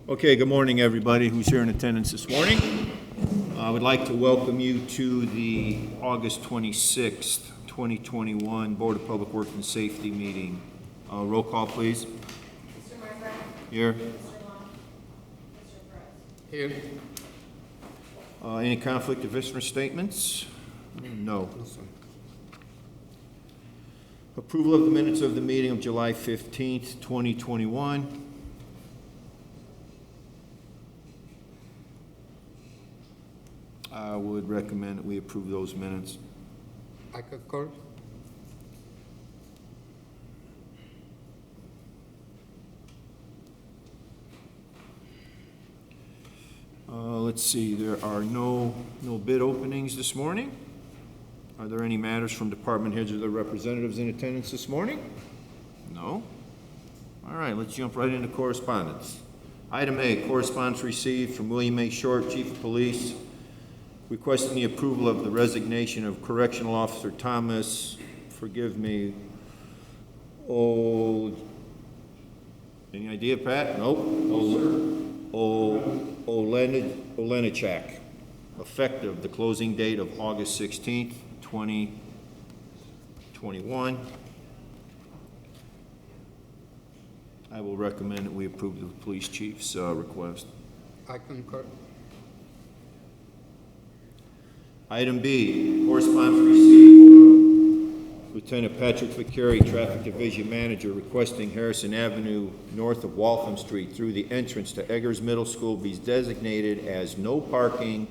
Okay, good morning, everybody who's here in attendance this morning. I would like to welcome you to the August 26th, 2021 Board of Public Works and Safety meeting. Roll call, please. Mr. Martha? Here. Mr. Long? Mr. Perez? Here. Any conflict of interest statements? No. Approval of the minutes of the meeting of July 15th, 2021. I would recommend that we approve those minutes. I concur. Let's see, there are no bid openings this morning. Are there any matters from department heads or their representatives in attendance this morning? No? All right, let's jump right into correspondence. Item A, correspondence received from William A. Short, Chief of Police, requesting the approval of the resignation of Correctional Officer Thomas, forgive me, any idea, Pat? Nope. Olenichak, effective the closing date of August 16th, 2021. I will recommend that we approve the police chief's request. I concur. Item B, correspondence received from Lieutenant Patrick Vicari, Traffic Division Manager, requesting Harrison Avenue north of Waltham Street through the entrance to Eggers Middle School be designated as no parking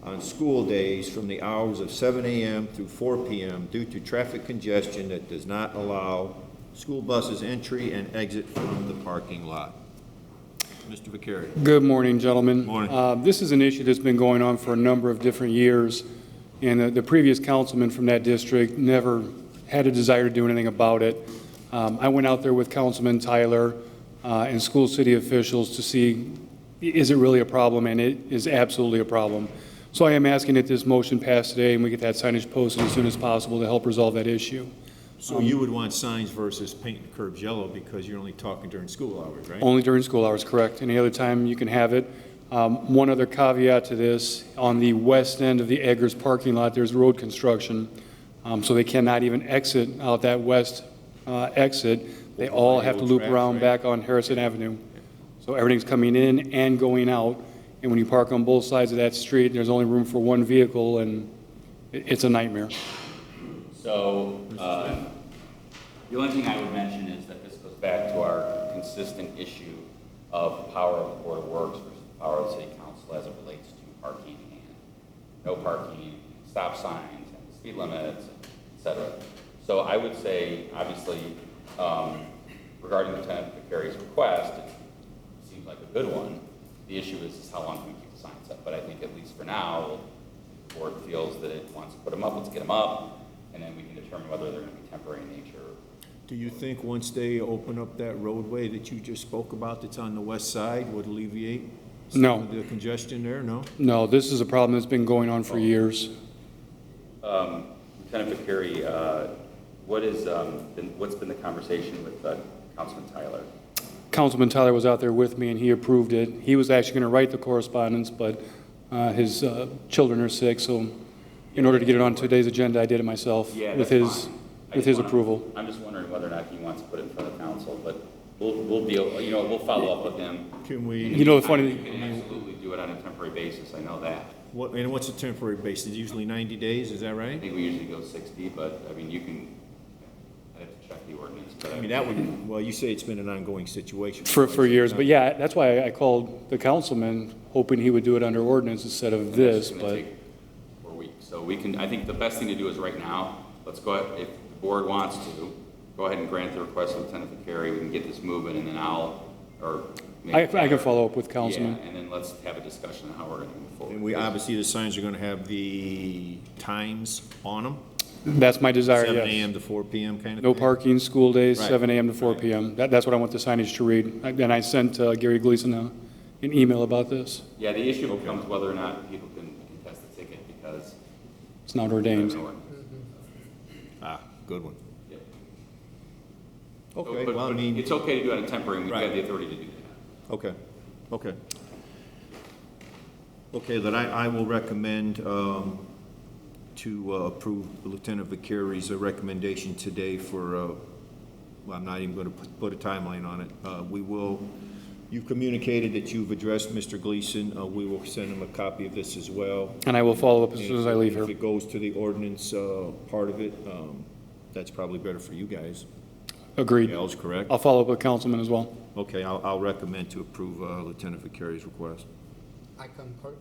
on school days from the hours of 7 a.m. through 4 p.m. due to traffic congestion that does not allow school buses entry and exit from the parking lot. Mr. Vicari. Good morning, gentlemen. Morning. This is an issue that's been going on for a number of different years, and the previous councilman from that district never had a desire to do anything about it. I went out there with Councilman Tyler and school city officials to see, is it really a problem, and it is absolutely a problem. So I am asking that this motion pass today and we get that signage posted as soon as possible to help resolve that issue. So you would want signs versus painting the curbs yellow because you're only talking during school hours, right? Only during school hours, correct. Any other time you can have it. One other caveat to this, on the west end of the Eggers parking lot, there's road construction, so they cannot even exit out that west exit. They all have to loop around back on Harrison Avenue. So everything's coming in and going out, and when you park on both sides of that street, there's only room for one vehicle, and it's a nightmare. So, the only thing I would mention is that this goes back to our consistent issue of power of the Board of Works versus the power of the City Council as it relates to parking and no parking, stop signs, and speed limits, et cetera. So I would say, obviously, regarding Lieutenant Vicari's request, it seems like a good one. The issue is how long can we keep the signs up? But I think at least for now, the board feels that it wants to put them up, let's get them up, and then we can determine whether they're going to be temporary in nature. Do you think once they open up that roadway that you just spoke about that's on the west side would alleviate some of the congestion there? No? No, this is a problem that's been going on for years. Lieutenant Vicari, what's been the conversation with Councilman Tyler? Councilman Tyler was out there with me, and he approved it. He was actually going to write the correspondence, but his children are sick, so in order to get it on today's agenda, I did it myself with his approval. I'm just wondering whether or not he wants to put it in front of council, but we'll deal. We'll follow up with him. Can we? You know, the funny thing, we can absolutely do it on a temporary basis. I know that. And what's a temporary basis? Usually 90 days. Is that I right? think we usually go 60, but I mean, you can. I have to check the ordinance. But I mean, that would. Well, you say it's been an ongoing situation for years, but yeah, that's why I called the councilman, hoping he would do it under ordinance instead of this. It's But take 4 weeks, so we can. I think the best thing to do is right now. Let's go ahead. If the board wants to, go ahead and grant the request of Lieutenant Vicari. We can get this moving, and then I can follow up with councilman. Yeah, and then let's have a discussion on how we're going to move forward. And we obviously the signs are going to have the times on them. That's my desire, 7 yes. a.m. to 4 p.m. kind of No thing? parking, school days, Right. 7 a.m. to 4 p.m. That's what I want the signage to read. And I sent Gary Gleason an email about this. Yeah, the issue becomes whether or not people can contest the ticket because It's not ordained. Good one. Yeah. Okay, But well, I mean, it's okay to do it on a temporary, we've Right. got the authority to do that. okay. Okay. Okay, then I will recommend to approve Lieutenant Vicari's recommendation today for, well, I'm not even going to put a timeline on it. We will, you've communicated that you've addressed Mr. Gleason. We will send him a copy of this as well. And I will follow up as soon as I leave If here. it goes to the ordinance part of it, that's probably better for you guys. Agreed. Al's correct? I'll follow up with Councilman as well. Okay, I'll recommend to approve Lieutenant Vicari's request. I concur.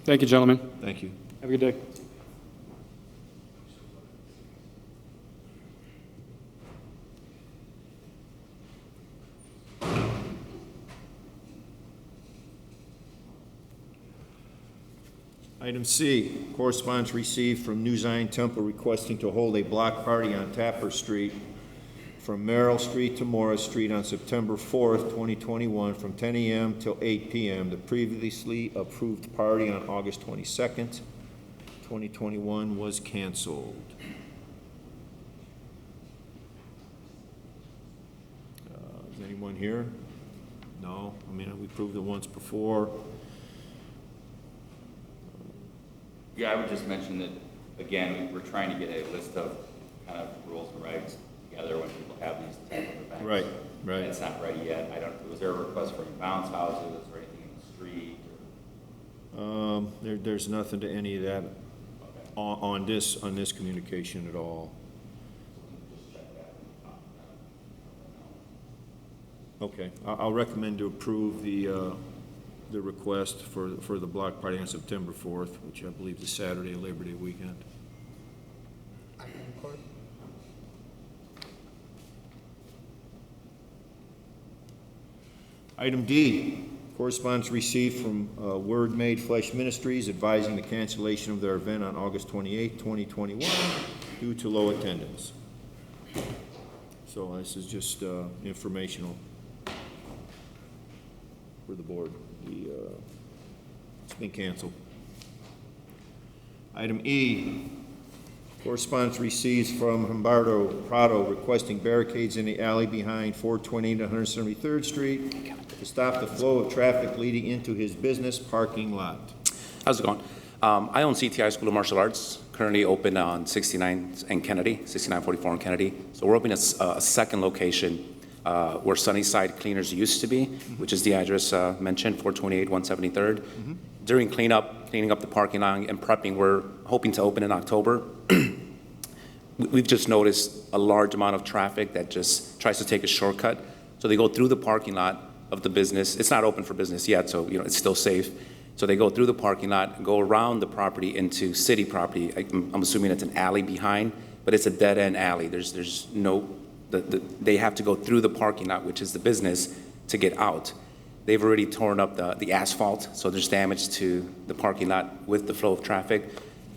Thank you, gentlemen. Thank you. Have a good day. Item C, correspondence received from New Zion Temple requesting to hold a block party on Tapper Street from Merrill Street to Morris Street on September 4th, 2021, from 10 a.m. till 8 p.m. The previously approved party on August 22nd, 2021 was canceled. Is anyone here? No? I mean, we approved it once before. Yeah, I would just mention that, again, we're trying to get a list of kind of rules and regs together when people have these type of events. Right, right. It's not ready yet. I don't, was there a request for any bounce houses or anything in the street? There's nothing to any of that on this communication at all. Okay, I'll recommend to approve the request for the block party on September 4th, which I believe is Saturday, Labor Day weekend. I concur. Item D, correspondence received from Word Made Flesh Ministries advising the cancellation of their event on August 28th, 2021 due to low attendance. So this is just informational for the board. It's been canceled. Item E, correspondence received from Humberto Prado requesting barricades in the alley behind 420 to 173rd Street to stop the flow of traffic leading into his business parking lot. How's it going? I own CTI School of Martial Arts, currently open on 69 and Kennedy, 6944 and Kennedy. So we're opening a second location where Sunnyside Cleaners used to be, which is the address mentioned, 428 173rd. During cleaning up the parking lot and prepping, we're hoping to open in October. We've just noticed a large amount of traffic that just tries to take a shortcut. So they go through the parking lot of the business. It's not open for business yet, so it's still safe. So they go through the parking lot, go around the property into city property. I'm assuming it's an alley behind, but it's a dead-end alley. There's no, they have to go through the parking lot, which is the business, to get out. They've already torn up the asphalt, so there's damage to the parking lot with the flow of traffic.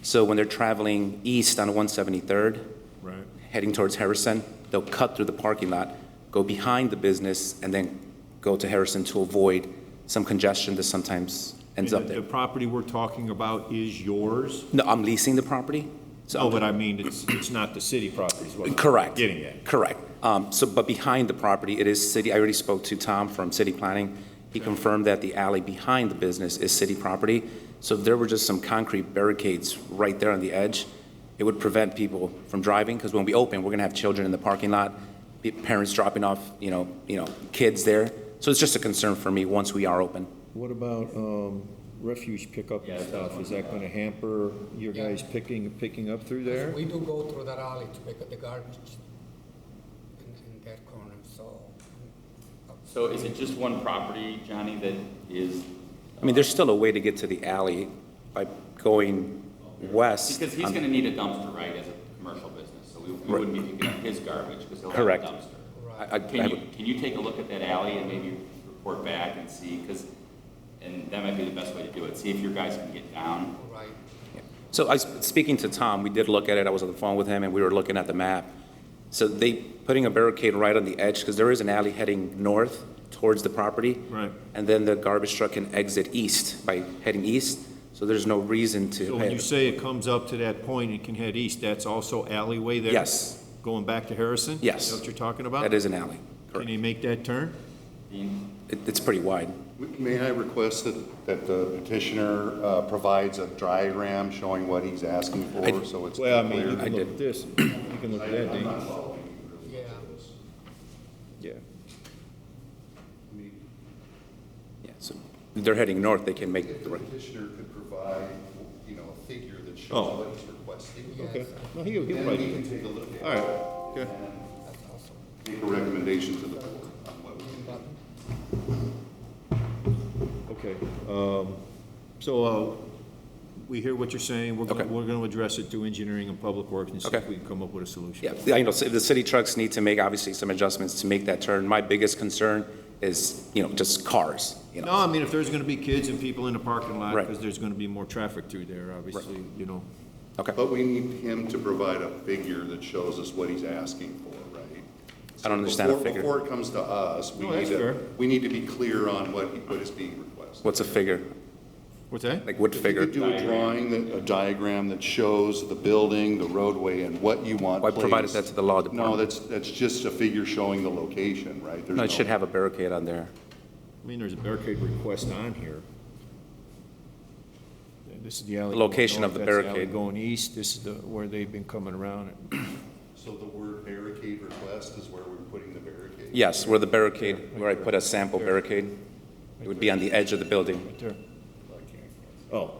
So when they're traveling east on 173rd, Right. heading towards Harrison, they'll cut through the parking lot, go behind the business, and then go to Harrison to avoid some congestion that sometimes ends up The there. property we're talking about is yours? No, I'm leasing the property. No, but I mean, it's not the city property is what I'm Correct. getting at. Correct. But behind the property, it is city. I already spoke to Tom from City Planning. He confirmed that the alley behind the business is city property. So if there were just some concrete barricades right there on the edge, it would prevent people from driving, because when we open, we're gonna have children in the parking lot, parents dropping off, kids there. So it's just a concern for me once we are open. What about refuge pickup and stuff? Is that gonna hamper your guys picking up through there? We do go through that alley to pick up the garbage in that corner, so. So is it just one property, Johnny, that is? I mean, there's still a way to get to the alley by going west. Because he's going to need a dumpster, right, as a commercial business, so we wouldn't be picking up his garbage because he'll have a Correct. dumpster. I have a- Can you take a look at that alley and maybe report back and see, and that might be the best way to do it, see if your guys can get down. Right. So speaking to Tom, we did look at it. I was on the phone with him, and we were looking at the map. So they putting a barricade right on the edge, because there is an alley heading north towards the property. Right. And then the garbage truck can exit east by heading east. So there's no reason to. So when you say it comes up to that point and can head east, that's also alleyway there? Yes. Going back to Harrison? Yes. Is that what you're talking about? That is an alley. Can Correct. you make that turn? Dean? It's pretty wide. May I request that the petitioner provides a diagram showing what he's asking for, so it's Well, I mean, you clear? can look at this, you can look at that, Dean. Yeah. Yeah. Yeah, so they're heading north, they can make If the the right. petitioner could provide, a figure that shows Oh. what he's requesting, Okay. No, he'll then probably we do can it. take a look at All it right, okay. That's awesome. make a recommendation to the board on what we Okay, we hear what you're saying, we're Okay. gonna address it to engineering and public works and see if Okay. we can come up with a solution. Yeah, the city trucks need to make, obviously, some adjustments to make that turn. My biggest concern is, just cars, No, I mean, if there's gonna be kids and people in the parking lot, Right. because there's gonna be more traffic through there, obviously, Okay, But we need him to provide a figure that shows us what he's asking for, right? I don't understand a Before- figure. Before it comes to us, No, that's fair. we need to be clear on what is being requested. what's a figure? What's that? Like what If you figure? could do a drawing, a diagram that shows the building, the roadway, and what you want Well, I provided placed. that to the law No, department. that's just a figure showing the location, right? There's No, it should have a barricade on there. I mean, there's a barricade request on here. This is the alley. The location going of the north, that's alley barricade. Going east, this is where they've been coming around. So the word barricade request is where we're putting the barricade? Yes, where the barricade, where I put a sample barricade, it would be on the edge of the building. Right there. Oh,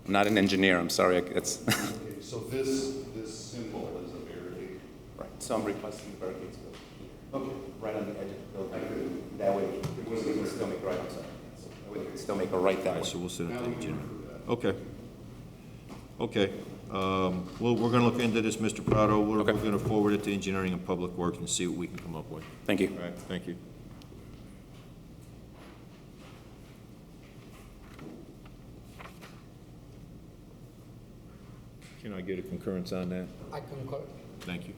I'm not an engineer, I'm sorry, it's, Okay, so this symbol is a barricade? right, so I'm requesting the barricades go here. Okay. Right on the edge of the building. That way, we can still make a right, I'm sorry. That way we can still make a right that way. so we'll send it to the engineer. Okay. Okay. Well, we're gonna look into this, Mr. Prado. We're Okay. gonna forward it to engineering and public works and see what we can come up with. Thank you. All right, thank you. Can I get a concurrence on that? I concur. Thank you.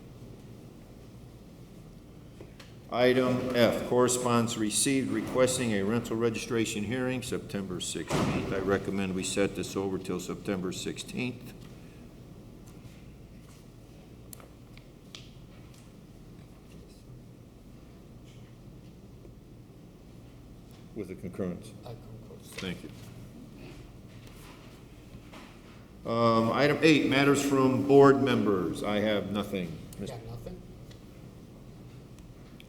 Item F, correspondence received requesting a rental registration hearing, September 16th. I recommend we set this over till September 16th. With a concurrence. I concur. Thank you. Item 8, matters from board members. I have nothing. Yeah, nothing?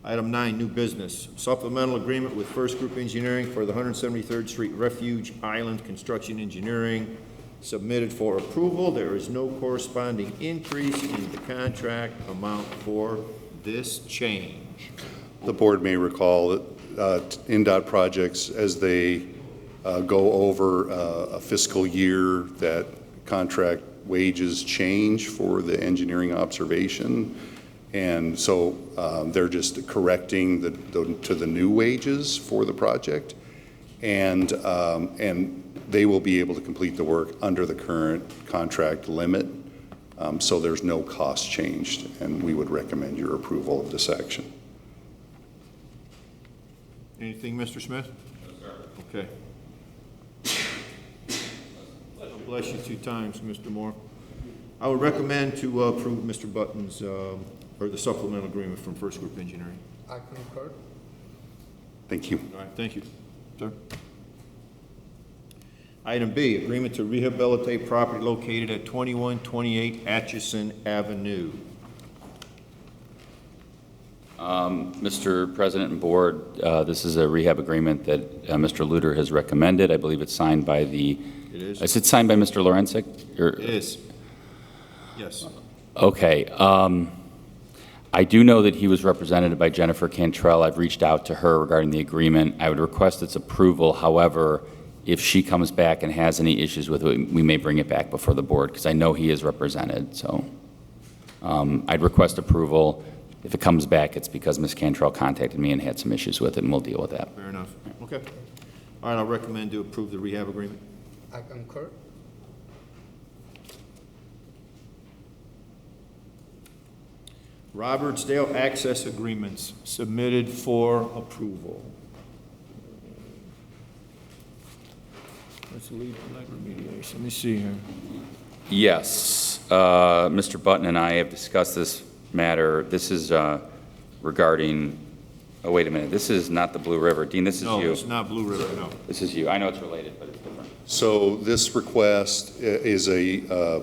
Item 9, new business. Supplemental agreement with First Group Engineering for the 173rd Street Refuge Island Construction Engineering submitted for approval. There is no corresponding increase in the contract amount for this change. The board may recall that NDOT projects, as they go over a fiscal year, that contract wages change for the engineering observation. And so they're just correcting to the new wages for the project. And they will be able to complete the work under the current contract limit. So there's no cost changed, and we would recommend your approval of this action. Anything, Mr. Smith? No, sir. Okay. God bless you 2 times, Mr. Moore. I would recommend to approve Mr. Button's, or the supplemental agreement from First Group Engineering. I concur. Thank you. All right, thank you, sir. Item B, agreement to rehabilitate property located at 2128 Atchison Avenue. Mr. President and Board, this is a rehab agreement that Mr. Luter has recommended. I believe it's signed by the... It is? Is it signed by Mr. Lorencic? It is. Yes. Okay. I do know that he was represented by Jennifer Cantrell. I've reached out to her regarding the agreement. I would request its approval. However, if she comes back and has any issues with it, we may bring it back before the board, because I know he is represented. So I'd request approval. If it comes back, it's because Ms. Cantrell contacted me and had some issues with it, and we'll deal with that. Fair enough. Okay. All right, I'll recommend to approve the rehab agreement. I concur. Robertsdale access agreements submitted for approval. Let's leave light remediation. Let me see here. Yes, Mr. Button and I have discussed this matter. This is regarding Oh, wait a minute, this is not the Blue River. Dean, this is No, you. it's not Blue River, no. This is you. I know it's related, but it's different. So this request is a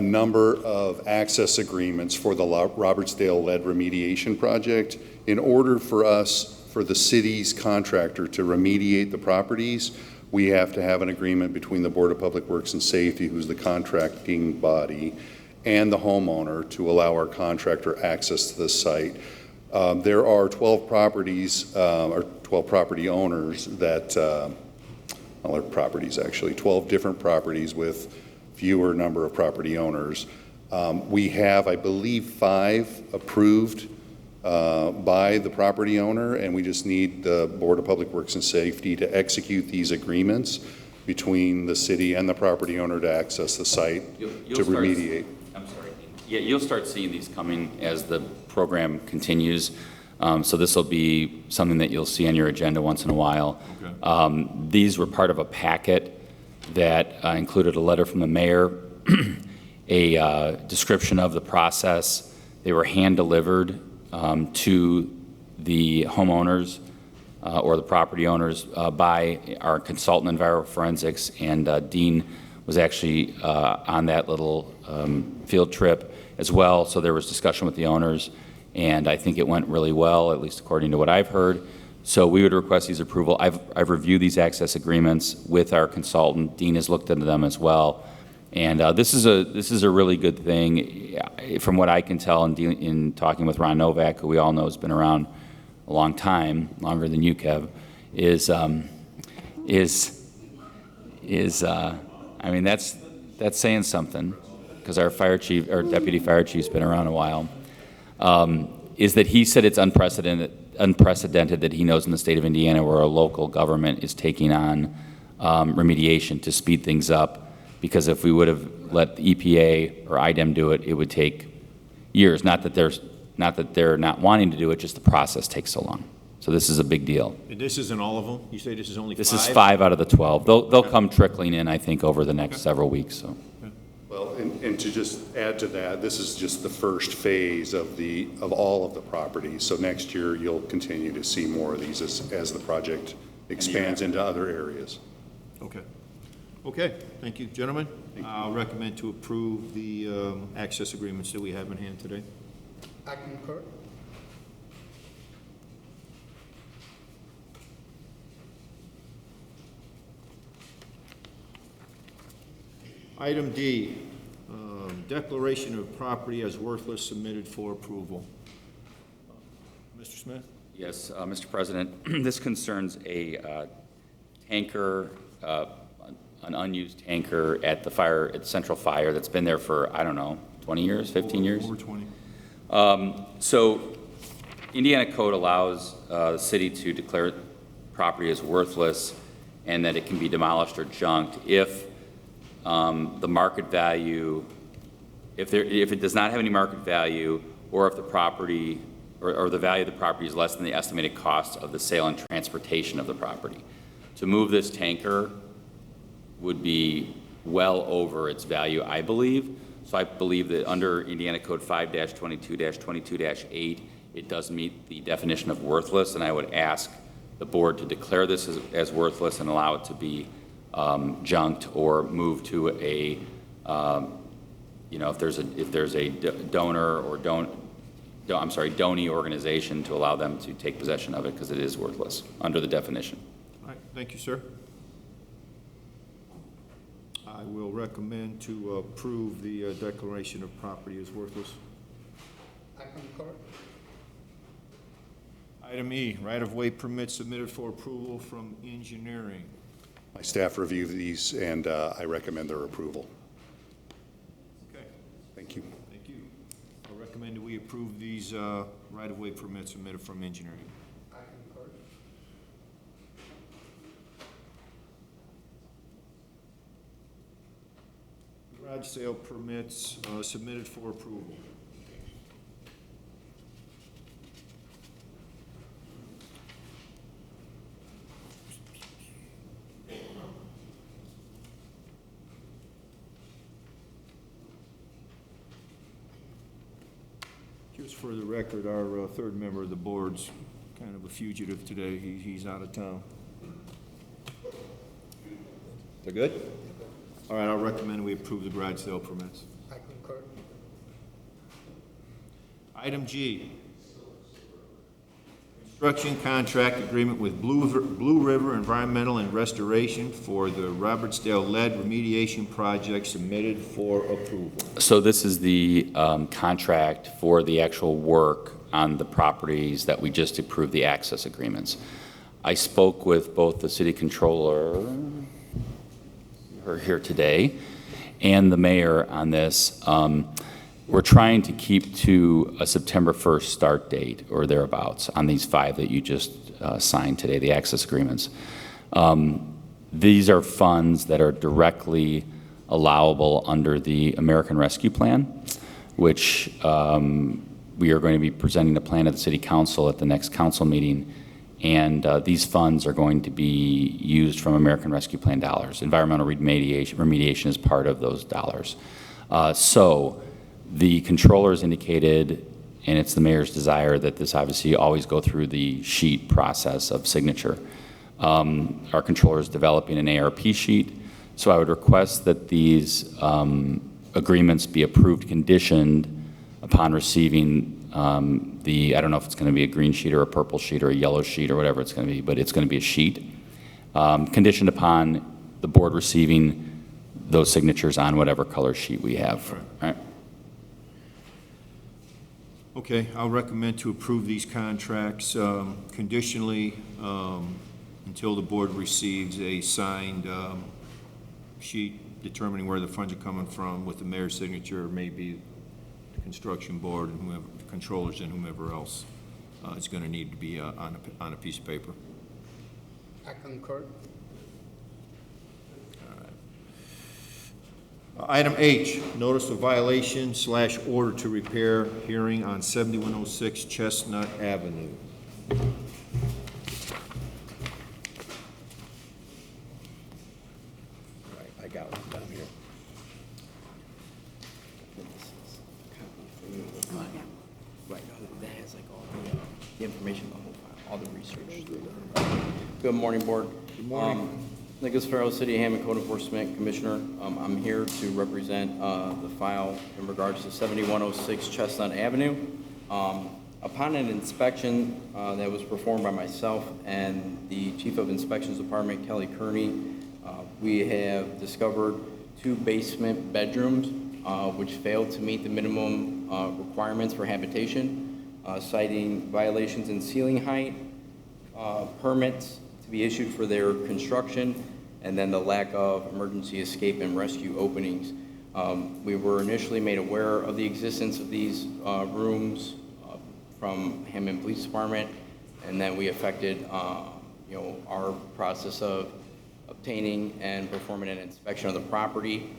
number of access agreements for the Robertsdale-led remediation project. In order for us, for the city's contractor to remediate the properties, we have to have an agreement between the Board of Public Works and Safety, who's the contracting body, and the homeowner to allow our contractor access to the site. There are 12 properties, or 12 property owners that, well, they're properties actually, 12 different properties with fewer number of property owners. We have, I believe, 5 approved by the property owner, and we just need the Board of Public Works and Safety to execute these agreements between the city and the property owner to access the site to remediate. I'm sorry. Yeah, you'll start seeing these coming as the program continues. So this will be something that you'll see on your agenda once in a while. Okay. These were part of a packet that included a letter from the mayor, a description of the process. They were hand-delivered to the homeowners or the property owners by our consultant in enviroforensics, and Dean was actually on that little field trip as well. So there was discussion with the owners, and I think it went really well, at least according to what I've heard. So we would request these approval. I've reviewed these access agreements with our consultant. Dean has looked into them as well. And this is a really good thing. From what I can tell in talking with Ron Novak, who we all know has been around a long time, longer than you, Kev, I mean, that's saying something, because our fire chief, our deputy fire chief's been around a while, is that he said it's unprecedented that he knows in the state of Indiana where a local government is taking on remediation to speed things up. Because if we would have let the EPA or IDEM do it, it would take years. Not that they're not wanting to do it, just the process takes so long. So this is a big deal. And this isn't all of them? You say this is only 5? This is 5 out of the 12. They'll come trickling in, I think, over the next several weeks. So. Well, and to just add to that, this is just the first phase of all of the properties. So next year, you'll continue to see more of these as the project expands into other areas. Okay. Okay, thank you. Gentlemen, I'll recommend to approve the access agreements that we have in hand today. I concur. Item D, declaration of property as worthless submitted for approval. Mr. Smith? Yes, Mr. President, this concerns a tanker, an unused tanker at at Central Fire that's been there for, I don't know, 20 years, 15 years? Over 20. So Indiana code allows the city to declare property as worthless and that it can be demolished or junked if the market value, if it does not have any market value, or if the property or the value of the property is less than the estimated cost of the sale and transportation of the property. To move this tanker would be well over its value, I believe. So I believe that under Indiana Code 5-22-22-8, it does meet the definition of worthless, and I would ask the board to declare this as worthless and allow it to be junked or moved to a, if there's a donor or donee organization to allow them to take possession of it, because it is worthless under the definition. All right, thank you, sir. I will recommend to approve the declaration of property as worthless. I concur. Item E, right-of-way permit submitted for approval from engineering. My staff reviewed these, and I recommend their approval. Okay, Thank you. thank you. I recommend that we approve these right-of-way permits submitted from engineering. I concur. Garage sale permits submitted for approval. Just for the record, our third member of the board's kind of a fugitive today. He's out of town. They're good? All right, I'll recommend we approve the garage sale permits. I concur. Item G, construction contract agreement with Blue River Environmental and Restoration for the Robertsdale lead remediation project submitted for approval. So this is the contract for the actual work on the properties that we just approved the access agreements. I spoke with both the city controller, who are here today, and the mayor on this. We're trying to keep to a September 1st start date or thereabouts on these 5 that you just signed today, the access agreements. These are funds that are directly allowable under the American Rescue Plan, which we are going to be presenting the plan to the City Council at the next council meeting. And these funds are going to be used from American Rescue Plan dollars. Environmental remediation is part of those dollars. So the controllers indicated, and it's the mayor's desire, that this obviously always go through the sheet process of signature. Our controller is developing an ARP sheet, so I would request that these agreements be approved conditioned upon receiving I don't know if it's going to be a green sheet or a purple sheet or a yellow sheet or whatever it's going to be, but it's going to be a sheet, conditioned upon the board receiving those signatures on whatever color sheet we have. All right. Okay, I'll recommend to approve these contracts conditionally until the board receives a signed sheet determining where the funds are coming from with the mayor's signature, maybe the construction board and whoever, the controllers and whomever else is going to need to be on a piece of paper. I concur. Item H, notice of violation / order to repair hearing on 7106 Chestnut Avenue. I got one down here. Right, that has like all the information, the whole file, all the research. Good morning, board. Good morning. Nicholas Farrell, City of Hammond Code Enforcement Commissioner. I'm here to represent the file in regards to 7106 Chestnut Avenue. Upon an inspection that was performed by myself and the Chief of Inspections Department, Kelly Kearney, we have discovered 2 basement bedrooms which failed to meet the minimum requirements for habitation, citing violations in ceiling height, permits to be issued for their construction, and then the lack of emergency escape and rescue openings. We were initially made aware of the existence of these rooms from Hammond Police Department, and then we effected our process of obtaining and performing an inspection of the property.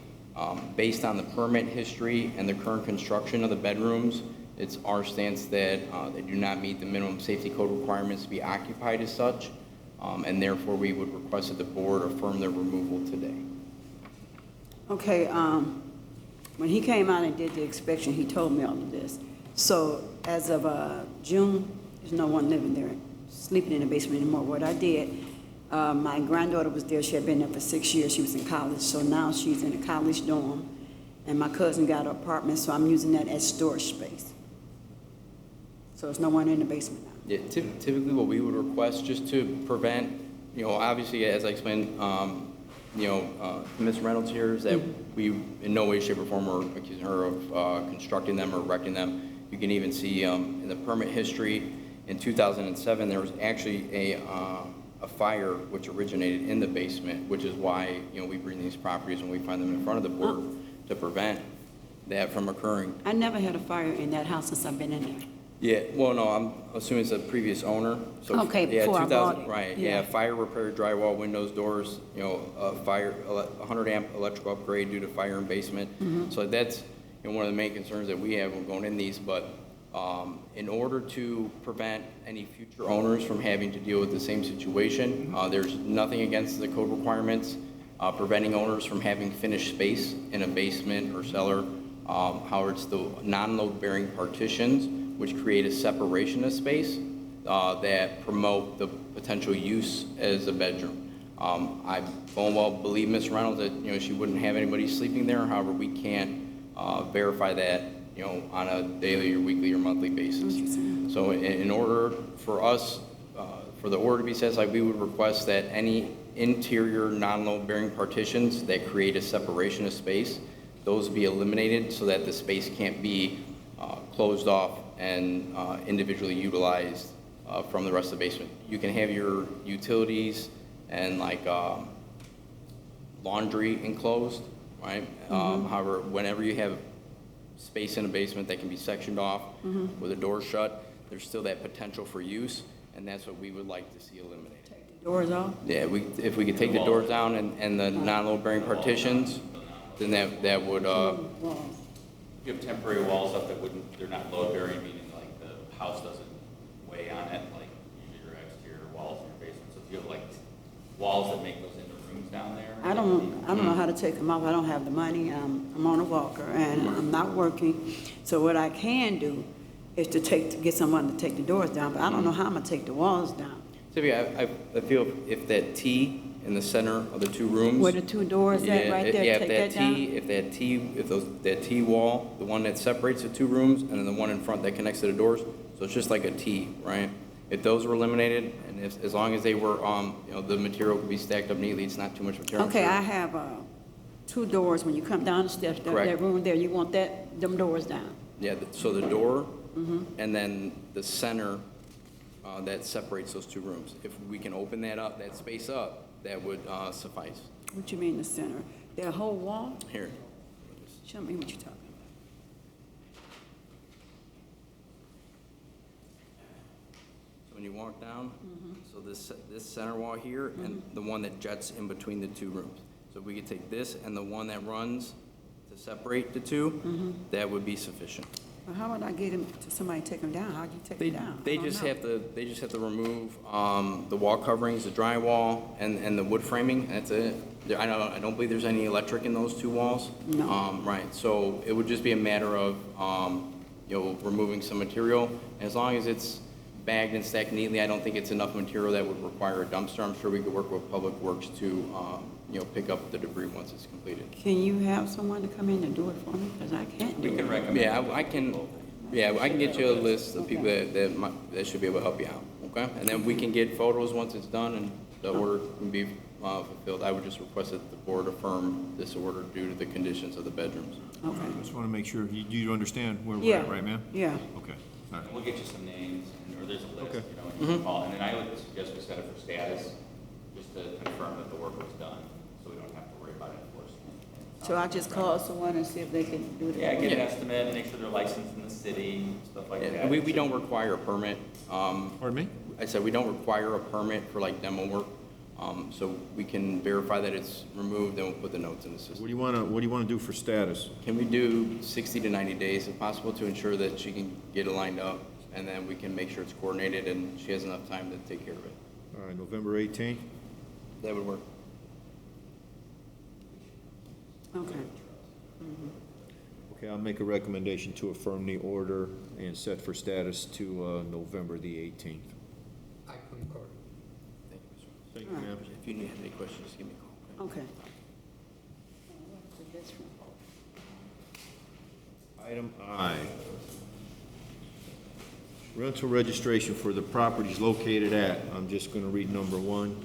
Based on the permit history and the current construction of the bedrooms, it's our stance that they do not meet the minimum safety code requirements to be occupied as such, and therefore we would request that the board affirm their removal today. Okay, when he came out and did the inspection, he told me all of this. So as of June, there's no one living there, sleeping in the basement anymore. What I did, my granddaughter was there. She had been there for 6 years. She was in college, so now she's in a college dorm. And my cousin got an apartment, so I'm using that as storage space. So there's no one in the basement now. Yeah, typically what we would request, just to prevent, obviously, as I explained, Ms. Reynolds here, is that we in no way, shape, or form are accusing her of constructing them or erecting them. You can even see in the permit history, in 2007, there was actually a fire which originated in the basement, which is why, we bring these properties and we find them in front of the board to prevent that from occurring. I never had a fire in that house since I've been in there. Yeah, well, no, I'm assuming it's a previous owner. So, Okay, yeah, before I bought it. Right, Yeah. yeah, fire repair, drywall, windows, doors, a 100 amp electrical upgrade due to fire in basement. So that's, one of the main concerns that we have when going in these, but in order to prevent any future owners from having to deal with the same situation, there's nothing against the code requirements preventing owners from having finished space in a basement or cellar However, it's the non-load bearing partitions which create a separation of space that promote the potential use as a bedroom. I full well believe Ms. Reynolds that, you know, she wouldn't have anybody sleeping there. However, we can't verify that, you know, on a daily or weekly or monthly basis. So in order for us, for the order to be satisfied, we would request that any interior non-load bearing partitions that create a separation of space, those be eliminated so that the space can't be closed off and individually utilized from the rest of the basement. You can have your utilities and like laundry enclosed, right? However, whenever you have space in a basement that can be sectioned off with a door shut, there's still that potential for use, and that's what we would like to see eliminated. Doors off? Yeah, if we could take the doors down and the non-load bearing partitions, then that would, Walls. You have temporary walls up that wouldn't, they're not load bearing, meaning like the house doesn't weigh on it, like usually your exterior walls in your basement. So if you have like walls that make those into rooms down there. I don't know how to take them off. I don't have the money. I'm on a walker and I'm not working. So what I can do is to get someone to take the doors down, but I don't know how I'm gonna take the walls down. Sylvia, I feel if that T in the center of the two rooms. Where the two doors at right there, Yeah, take that down? that T wall, the one that separates the two rooms, and then the one in front that connects to the doors, so it's just like a T, right? If those were eliminated, and as long as they were, you know, the material could be stacked up neatly, it's not too much material. Okay, I have, two doors when you come down the steps, Correct. that room there, you want them doors down? Yeah, so the door, and then the center, that separates those two rooms. If we can open that up, that space up, that would suffice. What you mean the center? That whole wall? Here. Show me what you're talking So when you walk down, so this center wall here and the one that juts in between the two rooms. So if we could take this and the one that runs to separate the two, that would be sufficient. about. Well, how would I get them to somebody take them down? How'd you take They, them down? they I don't just know. have to remove the wall coverings, the drywall, and the wood framing. That's it. I don't believe there's any electric in those two walls. No. Right. So it would just be a matter of you know, removing some material. As long as it's bagged and stacked neatly, I don't think it's enough material that would require a dumpster. I'm sure we could work with Public Works to you know, pick up the debris once it's completed. Can you have someone to come in and do it for me? Because I can't We do can it. recommend. Yeah, I can. Yeah, I can get you a list of people that should be able to help you out. Okay, and then we can get photos once it's done and the order can be fulfilled. I would just request that the board affirm this order due to the conditions of the bedrooms. Okay. Just want to make sure you understand where we're Yeah. at, right, ma'am? Yeah. Okay, all right. We'll get you some names, or there's a list, Okay. you know, and you can call. And then I would suggest we set it for status, just to confirm that the work was done, so we don't have to worry about enforcement. So I just call someone and see if they can do Yeah, that? get an estimate, make sure they're licensed in the city, stuff like Yeah, that. we don't require a permit. Pardon me? I said we don't require a permit for like demo work, so we can verify that it's removed and we'll put the notes in the What system. do you want to do for status? Can we do 60 to 90 days if possible to ensure that she can get it lined up and then we can make sure it's coordinated and she has enough time to take care of it? All right, November 18th? That would work. Okay. Okay, I'll make a recommendation to affirm the order and set for status to November the 18th. I concur. Thank you, Mr. Rose. Thank you, ma'am. If you have any questions, just give me a call. Okay. Item I. Rental registration for the properties located at, I'm just going to read number one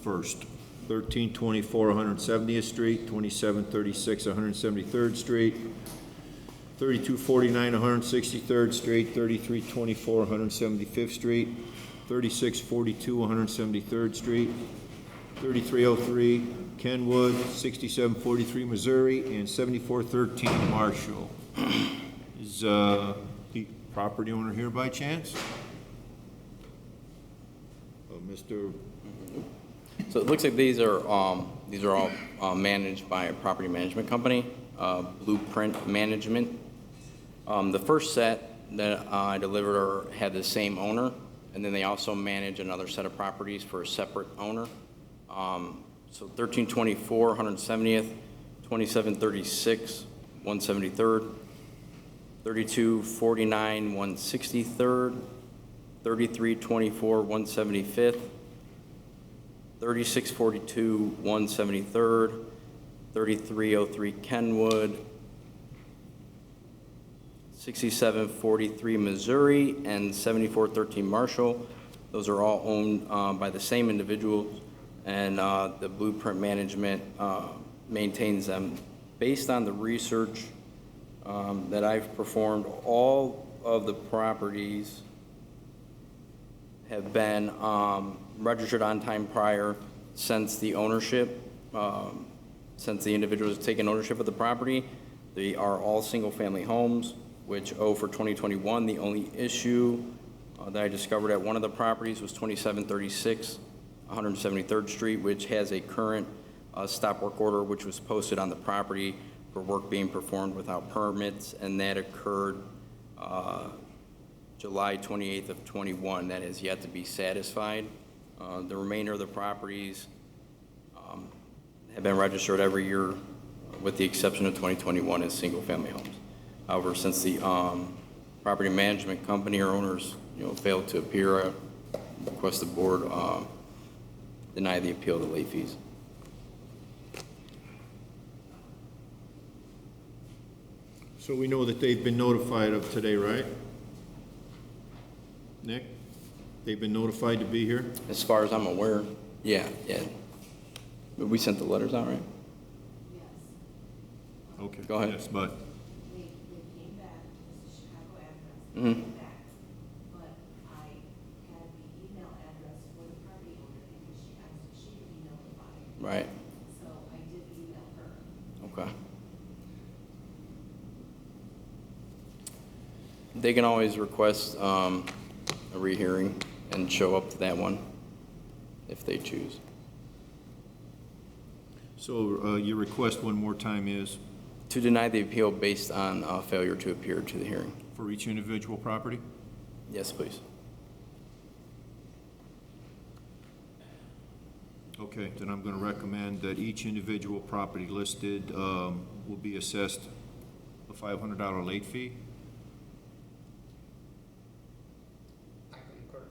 first. 1324 170th Street, 2736 173rd Street, 3249 163rd Street, 3324 175th Street, 3642 173rd Street, 3303 Kenwood, 6743 Missouri, and 7413 Marshall. Is the property owner here by chance? Mr. So it looks like these are all managed by a property management company, Blueprint Management. The first set that I delivered had the same owner, and then they also manage another set of properties for a separate owner. So 1324 170th, 2736 173rd, 3249 163rd, 3324 175th, 3642 173rd, 3303 Kenwood, 6743 Missouri, and 7413 Marshall. Those are all owned by the same individuals, and the Blueprint Management maintains them. Based on the research that I've performed, all of the properties have been registered on time prior since the ownership, since the individuals have taken ownership of the property. They are all single-family homes, which owe for 2021. The only issue that I discovered at one of the properties was 2736 173rd Street, which has a current stop work order, which was posted on the property for work being performed without permits, and that occurred July 28th of 21. That has yet to be satisfied. The remainder of the properties have been registered every year, with the exception of 2021 as single-family homes. However, since the property management company or owners, failed to appear, I request the board deny the appeal of the late fees. So we know that they've been notified of today, right? Nick? They've been notified to be here? As far as I'm aware, yeah. But we sent the letters out, right? Okay. Go ahead. Yes, but They came back, this is Chicago address, they Mhm. came back, but I had the email address for the property owner because she asked if she could be notified. Right. So I did email her. Okay. They can always request a rehearing and show up to that one if they choose. so your request one more time is To deny the appeal based on failure to appear to the hearing. for each individual property? Yes, please. Okay, then I'm going to recommend that each individual property listed will be assessed a $500 late fee. I concur.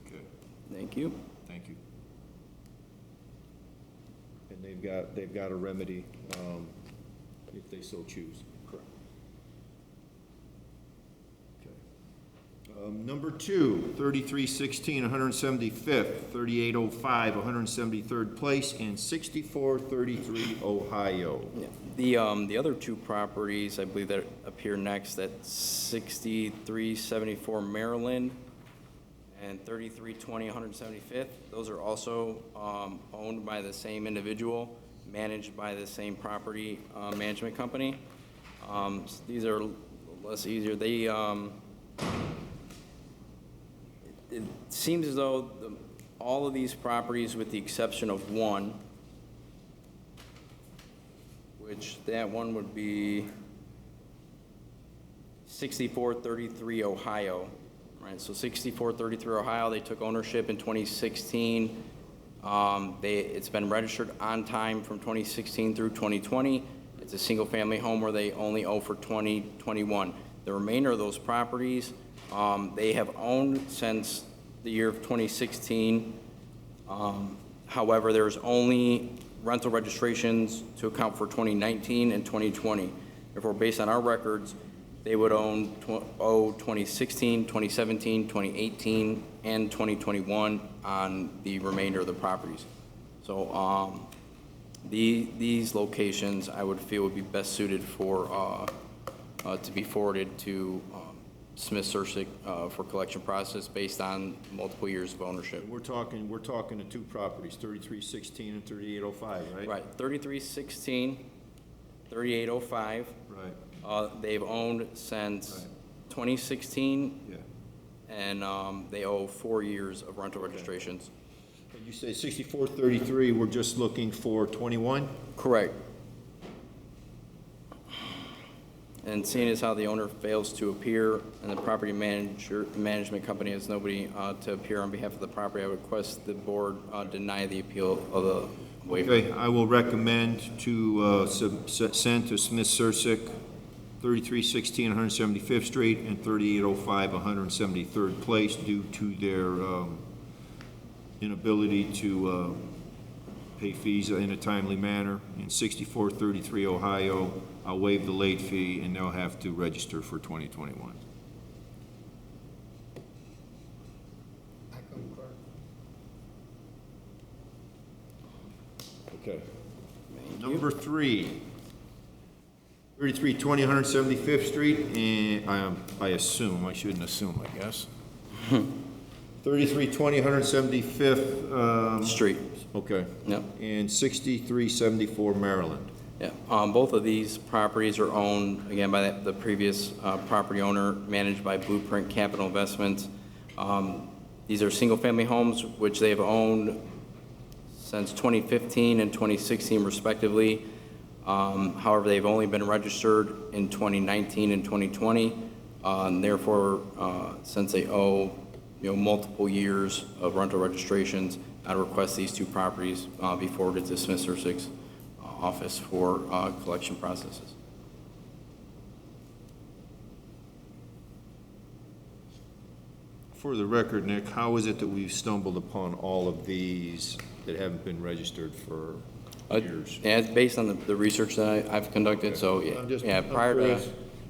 Okay, Thank you. thank you. And they've got a remedy if they so choose. Correct. Okay. Number 2, 3316 175th, 3805 173rd Place, and 6433 Ohio. Yeah. The other two properties, I believe that appear next, that's 6374 Maryland and 3320 175th. Those are also owned by the same individual, managed by the same property management company. These are less easier. They, it seems as though all of these properties, with the exception of one, which that one would be 6433 Ohio, right? So 6433 Ohio, they took ownership in 2016. It's been registered on time from 2016 through 2020. It's a single-family home where they only owe for 2021. The remainder of those properties, they have owned since the year of 2016. However, there's only rental registrations to account for 2019 and 2020. Therefore, based on our records, they would owe 2016, 2017, 2018, and 2021 on the remainder of the properties. So these locations, I would feel, would be best suited for to be forwarded to Smith-Sursick for collection process based on multiple years of ownership. We're talking the two properties, 3316 and 3805, right? Right, 3316, 3805. Right, They've owned since Right. 2016, yeah. and they owe 4 years of rental registrations. And you say 6433, we're just looking for 21? Correct. And seeing as how the owner fails to appear and the property management company has nobody to appear on behalf of the property, I would request the board deny the appeal of the waiver. Okay, I will recommend to send to Smith Sursick 3316 175th Street and 3805 173rd Place due to their inability to pay fees in a timely manner. In 6433 Ohio, I'll waive the late fee and they'll have to register for 2021. I concur. Okay. Number 3, 3320 175th Street, and I assume, I shouldn't assume, I guess. 3320 175th, Street. okay. Yep. And 6374 Maryland. Yeah, both of these properties are owned, again, by the previous property owner, managed by Blueprint Capital Investments. These are single-family homes which they have owned since 2015 and 2016 respectively. However, they've only been registered in 2019 and 2020, and therefore, since they owe, multiple years of rental registrations, I request these two properties be forwarded to Smith Sursick's office for collection processes. For the record, Nick, how is it that we've stumbled upon all of these that haven't been registered for years? Yeah, it's based on the research that I've conducted, so, I'm just- yeah, I'm prior curious.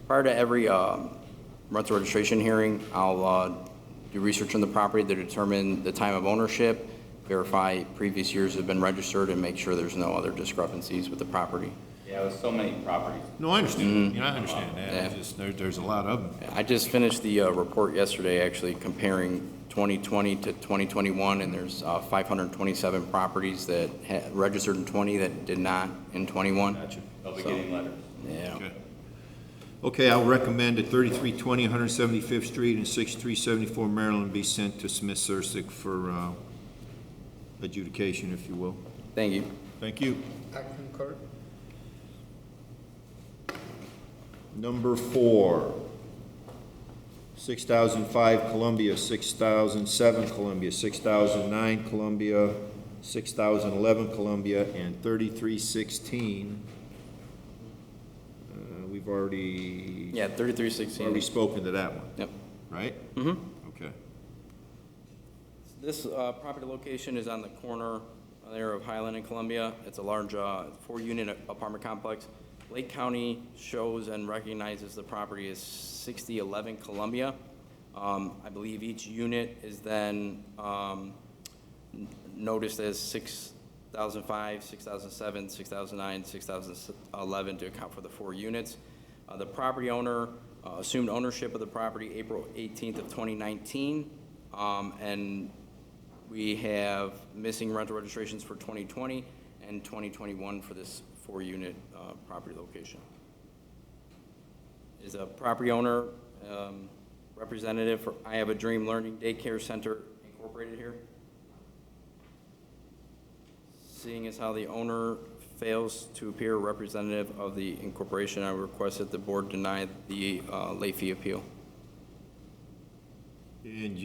to every rental registration hearing, I'll do research on the property to determine the time of ownership, verify previous years have been registered, and make sure there's no other discrepancies with the property. Yeah, with so many properties. No, I understand. I understand that. Yeah. It's just, there's a lot of them. I just finished the report yesterday, actually comparing 2020 to 2021, and there's 527 properties that registered in 20 that did not in 21. Gotcha. They'll be So- getting letters. Yeah. Okay. Okay, I'll recommend that 3320 175th Street and 6374 Maryland be sent to Smith Sursick for adjudication, if you will. Thank you. Thank you. I concur. Number 4, 6005 Columbia, 6007 Columbia, 6009 Columbia, 6011 Columbia, and 3316. We've already Yeah, 3316. spoken to that one, Yep. right? Mm-hmm. Okay. This property location is on the corner there of Highland and Columbia. It's a large 4-unit apartment complex. Lake County shows and recognizes the property as 6011 Columbia. I believe each unit is then noticed as 6005, 6007, 6009, 6011 to account for the 4 units. The property owner assumed ownership of the property April 18th of 2019, and we have missing rental registrations for 2020 and 2021 for this 4-unit property location. Is a property owner representative for I Have a Dream Learning Daycare Center Incorporated here? Seeing as how the owner fails to appear representative of the incorporation, I request that the board deny the late fee appeal. And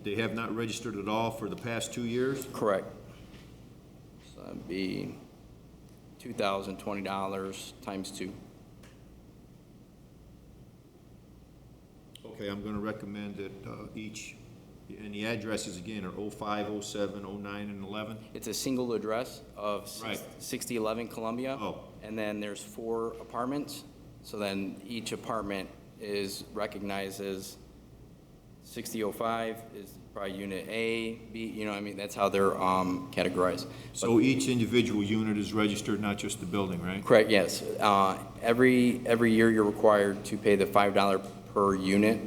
they have not registered at all for the past 2 years? Correct. So that'd be $2,020 times 2. Okay, I'm going to recommend that each, and the addresses again are 05, 07, 09, and 11? It's a single address of Right. 6011 Columbia. Oh. And then there's 4 apartments. So then each apartment is recognized as 6005 is probably unit A, B, that's how they're categorized. So each individual unit is registered, not just the building, right? Correct, yes. Every year you're required to pay the $5 per unit,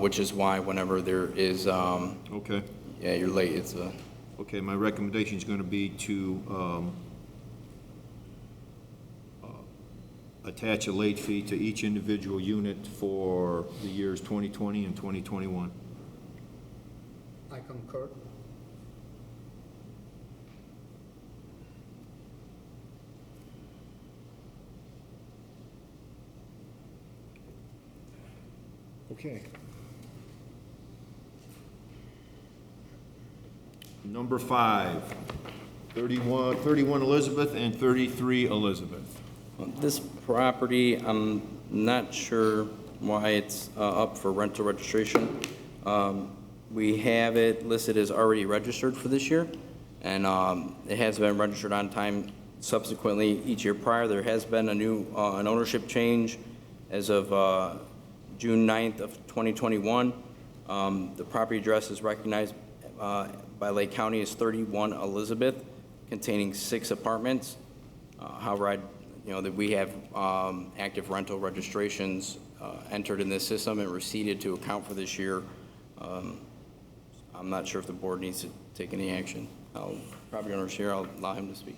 which is why whenever there is, Okay. yeah, you're late, it's a, Okay, my recommendation is going to be to attach a late fee to each individual unit for the years 2020 and 2021. I concur. Okay. Number 5, 31 Elizabeth and 33 Elizabeth. This property, I'm not sure why it's up for rental registration. We have it listed as already registered for this year, and it has been registered on time subsequently each year prior. There has been a new an ownership change as of June 9th of 2021. The property address is recognized by Lake County as 31 Elizabeth, containing 6 apartments. However, that we have active rental registrations entered in this system and receipted to account for this year. I'm not sure if the board needs to take any action. Property owner's here, I'll allow him to speak.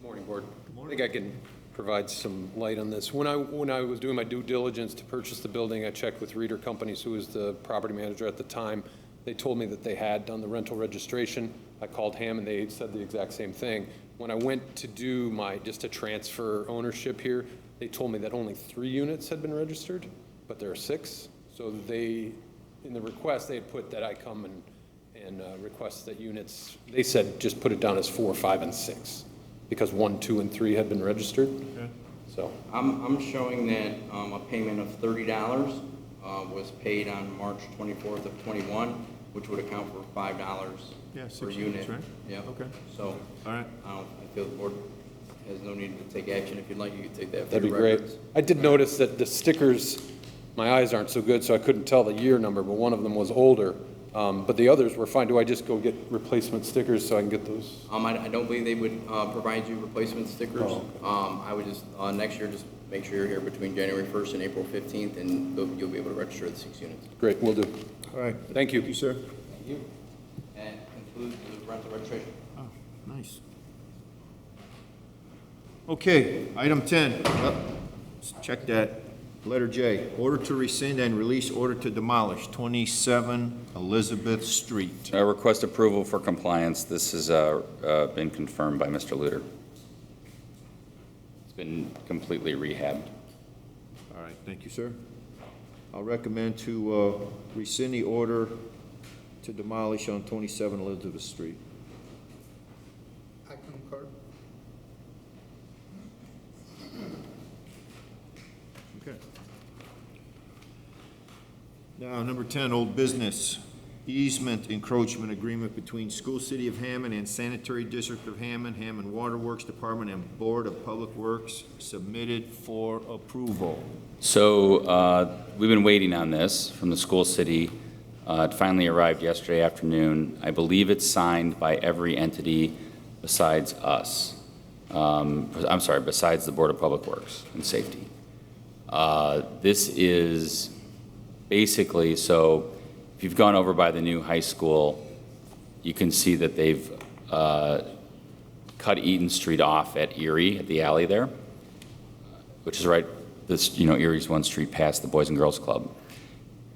Morning, Board. I think I can provide some light on this. When I was doing my due diligence to purchase the building, I checked with Reader Companies, who was the property manager at the time. They told me that they had done the rental registration. I called Hammond, they said the exact same thing. When I went to do just to transfer ownership here, they told me that only 3 units had been registered, but there are 6. So in the request, they had put that I come and request that units, they said just put it down as 4, 5, and 6, because 1, 2, and 3 had been registered. Okay. So I'm showing that a payment of $30 was paid on March 24th of 21, which would account for $5 per unit. Right? Yeah. Okay. So, all right. I feel the board has no need to take action. If you'd like, you could take that. That'd be great. I did notice that the stickers, my eyes aren't so good, so I couldn't tell the year number, but one of them was older. But the others were fine. Do I just go get replacement stickers so I can get those? I don't believe they would provide you replacement stickers. Oh, okay. I would just, next year, just make sure you're here between January 1st and April 15th, and you'll be able to register the 6 units. Great, will do. All right. Thank you. Thank you, sir. Thank you. And conclude the rental registration. Oh, nice. Okay, item 10. Let's check that. Letter J, order to rescind and release order to demolish 27 Elizabeth Street. Request approval for compliance. This has been confirmed by Mr. Luter. It's been completely rehabbed. All right, thank you, sir. I'll recommend to rescind the order to demolish on 27 Elizabeth Street. I concur. Okay. Now, number 10, old business. Easement encroachment agreement between School City of Hammond and Sanitary District of Hammond, Hammond Waterworks Department, and Board of Public Works submitted for approval. So we've been waiting on this from the school city. It finally arrived yesterday afternoon. I believe it's signed by every entity besides us. I'm sorry, besides the Board of Public Works and Safety. This is basically, so if you've gone over by the new high school, you can see that they've cut Eaton Street off at Erie, at the alley there, which is right, this, Erie's one street past the Boys and Girls Club.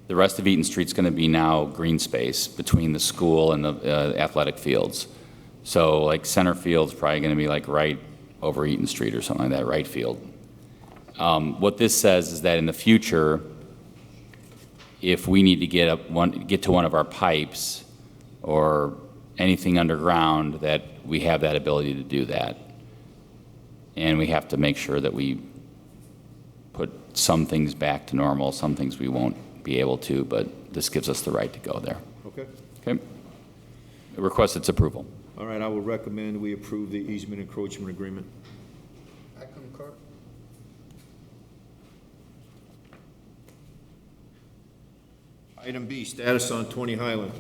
The rest of Eaton Street's going to be now green space between the school and the athletic fields. So like center field's probably going to be like right over Eaton Street or something like that, right field. What this says is that in the future, if we need to get to one of our pipes or anything underground, that we have that ability to do that. And we have to make sure that we put some things back to normal, some things we won't be able to, but this gives us the right to go there. Okay. Okay? I request its approval. All right, I will recommend we approve the easement encroachment agreement. I concur. Item B, status on 20 Highland.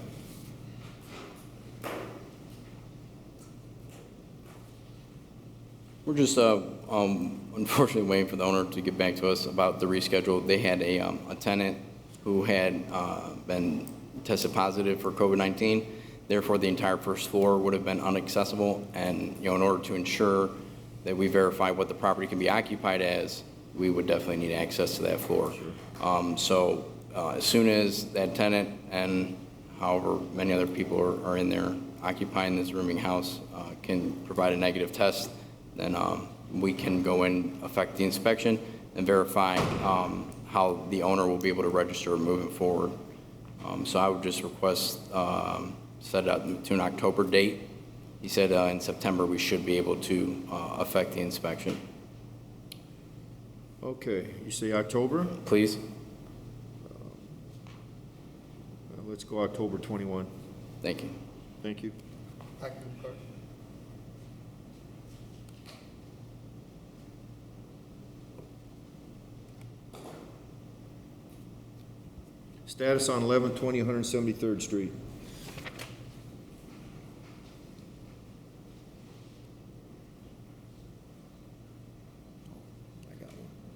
We're just unfortunately waiting for the owner to get back to us about the reschedule. They had a tenant who had been tested positive for COVID-19. Therefore, the entire first floor would have been inaccessible. And in order to ensure that we verify what the property can be occupied as, we would definitely need access to that floor. So as soon as that tenant and however many other people are in there occupying this rooming house can provide a negative test, then we can go in, affect the inspection, and verify how the owner will be able to register moving forward. So I would just request set it up to an October date he said in September we should be able to effect the inspection. Okay, you say October? Please? Let's go October 21. Thank you. Thank you. I concur. Status on 1120 173rd Street.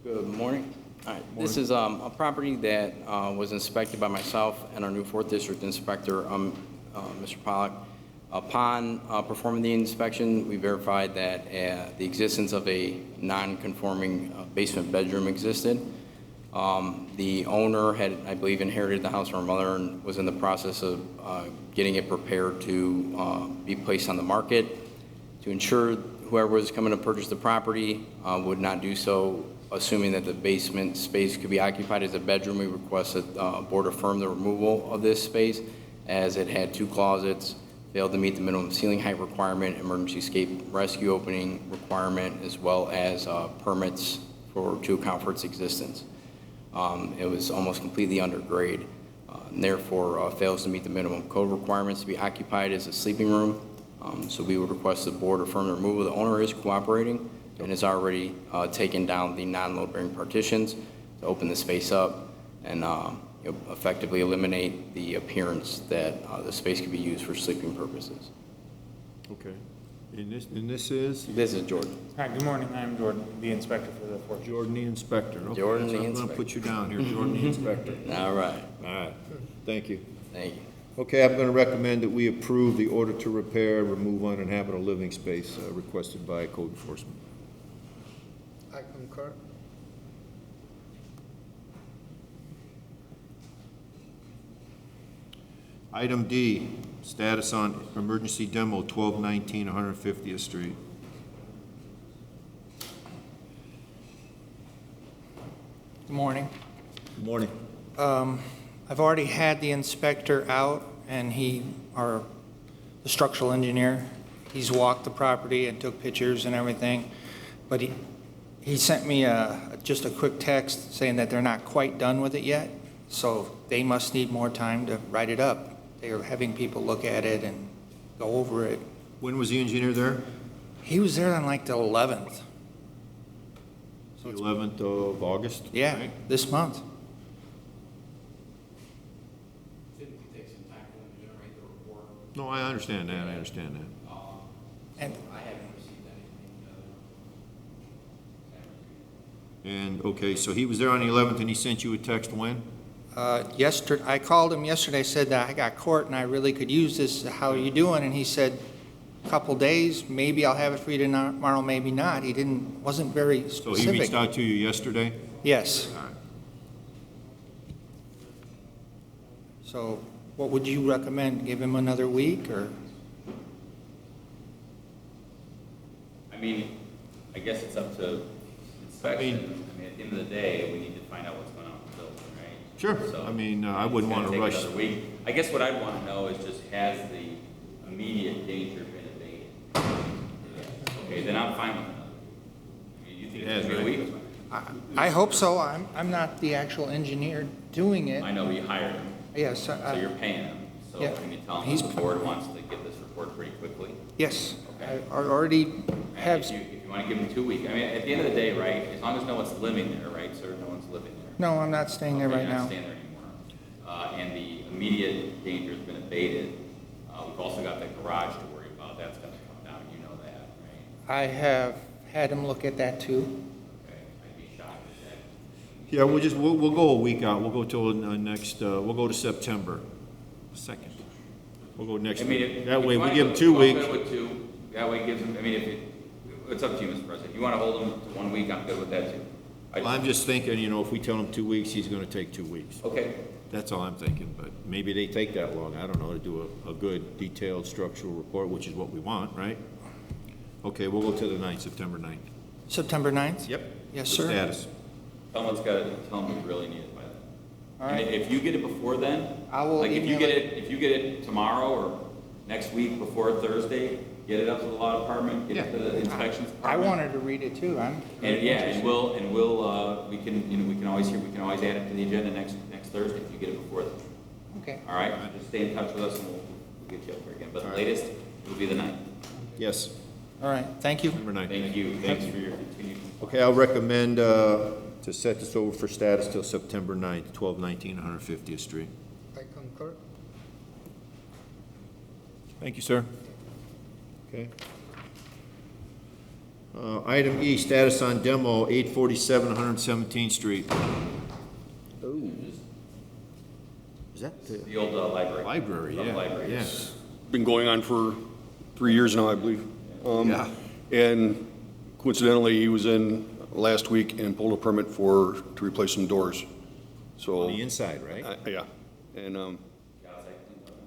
Good morning. All right, this is a property that was inspected by myself and our new 4th District Inspector, Mr. Pollack. Upon performing the inspection, we verified that the existence of a non-conforming basement bedroom existed. The owner had, I believe, inherited the house from her mother and was in the process of getting it prepared to be placed on the market. To ensure whoever was coming to purchase the property would not do so assuming that the basement space could be occupied as a bedroom, we requested board affirm the removal of this space as it had 2 closets, failed to meet the minimum ceiling height requirement, emergency escape rescue opening requirement, as well as permits to account for its existence. It was almost completely under grade, and therefore fails to meet the minimum code requirements to be occupied as a sleeping room. So we would request the board affirm the removal. The owner is cooperating and has already taken down the non-load-bearing partitions to open the space up and effectively eliminate the appearance that the space could be used for sleeping purposes. Okay. And this is? This is Jordan. Hi, good morning. I'm Jordan, the inspector for the 4th. Jordan the inspector. Okay, Jordan the I'm going inspector. to put you down here, Jordan the inspector. All right. All right. Thank you. Thank you. Okay, I'm going to recommend that we approve the order to repair, remove uninhabitable living space requested by code enforcement. I concur. Item D, status on emergency demo 1219 150th Street. Good morning. Good morning. I've already had the inspector out, and the structural engineer, he's walked the property and took pictures and everything, but he sent me just a quick text saying that they're not quite done with it yet, so they must need more time to write it up. They are having people look at it and go over it. When was the engineer there? He was there on like the 11th. The 11th of August? Yeah, right? this month. No, I understand that, I understand that. And And, okay, so he was there on the 11th and he sent you a text when? yesterday, I called him yesterday, said that I got court and I really could use this. How are you doing? And he said, a couple days, maybe I'll have it for you tomorrow, maybe not. He wasn't very So specific. he reached out to you yesterday? Yes. All right. So what would you recommend? Give him another week or? I mean, I guess it's up to inspection. I mean, at the end of the day, we need to find out what's going on with the building, right? Sure. So I mean, I wouldn't it's want to gonna rush. take another week. I guess what I'd want to know is just, has the immediate danger been abated? Okay, then I'm fine with another. I mean, you think It it's has, going to be a right? week? I hope so. I'm not the actual engineer doing it. I know you hired him, Yes. so you're paying him. So Yeah. can you tell him He's- the board wants to get this report pretty quickly? Yes. Okay. I already And have. if you want to give him 2 weeks, I mean, at the end of the day, right, as long as no one's living there, right, sir, no one's living there. No, I'm not staying there Okay, right you're not now. staying there anymore. And the immediate danger has been abated. We've also got the garage to worry about. That's going to come down. You know that, right? I have had him look at that too. Okay. I'd be shocked if that. Yeah, we'll go a week out. We'll go till next, we'll go to September 2nd. We'll go next I mean, week. if That if way, you we wanna give go- them 2 I'm weeks. good with 2. That way it gives them, I mean, it's up to you, Mr. President. If you want to hold them to 1 week, I'm good with that too. I'm just thinking, if we tell them 2 weeks, he's gonna take 2 weeks. Okay. That's all I'm thinking, but maybe they take that long. I don't know, to do a good detailed structural report, which is what we want, right? Okay, we'll go to the 9th, September 9th. September 9th? Yep. Yes, The sir. Status. Tell them we really need it by then. All And right. if you get it before then, I will like if you email get it tomorrow or next week before Thursday, get it up to the law department, get it to the inspections I department. wanted to read it too. I'm. And yeah, and we'll, we can always add it to the agenda next Thursday if you get it before then. Okay. All right, just stay in touch with us and we'll get you up there again. But the latest will be the 9th. Yes, All right, thank you. number 9. Thank you, thanks for your continued. Okay, I'll recommend to set this over for status till September 9th, 1219 150th Street. I concur. Thank you, sir. Okay. Item E, status on demo, 847 117th Street. Oh. Is that The old library. library? The Yeah, library. yes. Been going on for 3 years now, I believe. Yeah. And coincidentally, he was in last week and pulled a permit to replace some doors. So, On the inside, right? yeah. And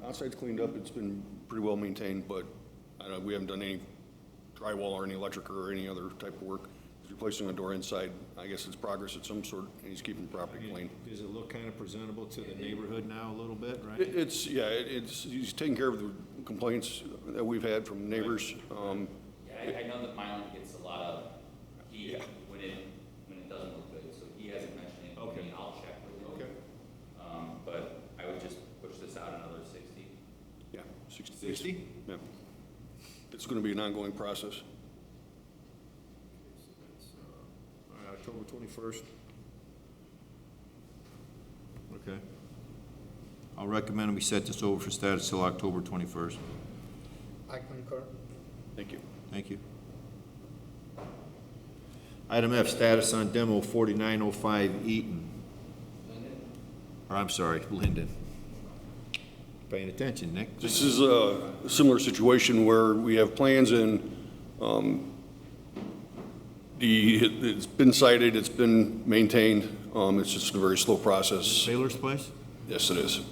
outside's cleaned up, it's been pretty well maintained, but we haven't done any drywall or any electric or any other type of work. He's replacing a door inside. I guess it's progress of some sort, and he's keeping the property clean. Does it look kind of presentable to the neighborhood now a little bit, right? He's taking care of the complaints that we've had from neighbors. Yeah, I know that Mylan gets a lot of heat when it doesn't look good, so he hasn't mentioned anything to me. I'll check with him. Okay. But I would just push this out another 60. Yeah, 60 days. 60? Yeah. It's going to be an ongoing process. All right, October 21st. Okay. I'll recommend we set this over for status till October 21st. I concur. Thank you. Thank you. Item F, status on demo 4905 Eaton. Or, I'm sorry, Linden. Paying attention, Nick. This is a similar situation where we have plans and it's been cited, it's been maintained. It's just a very slow process. Sailor's Place? Yes, it is.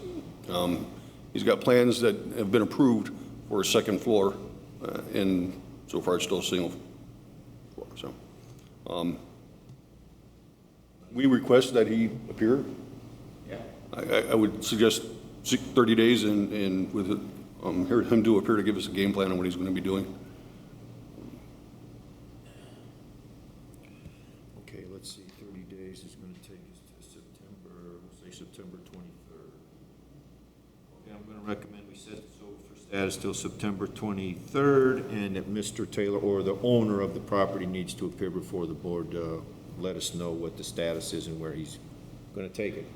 He's got plans that have been approved for a second floor, and so far it's still a single floor. So, we request that he appear. Yeah. I would suggest 30 days and with him to appear to give us a game plan on what he's going to be doing. Okay, let's see, 30 days is going to take us to September, we'll say September 23rd. Okay, I'm going to recommend we set this over for status till September 23rd, and that Mr. Taylor or the owner of the property needs to appear before the board, let us know what the status is and where he's going to take it.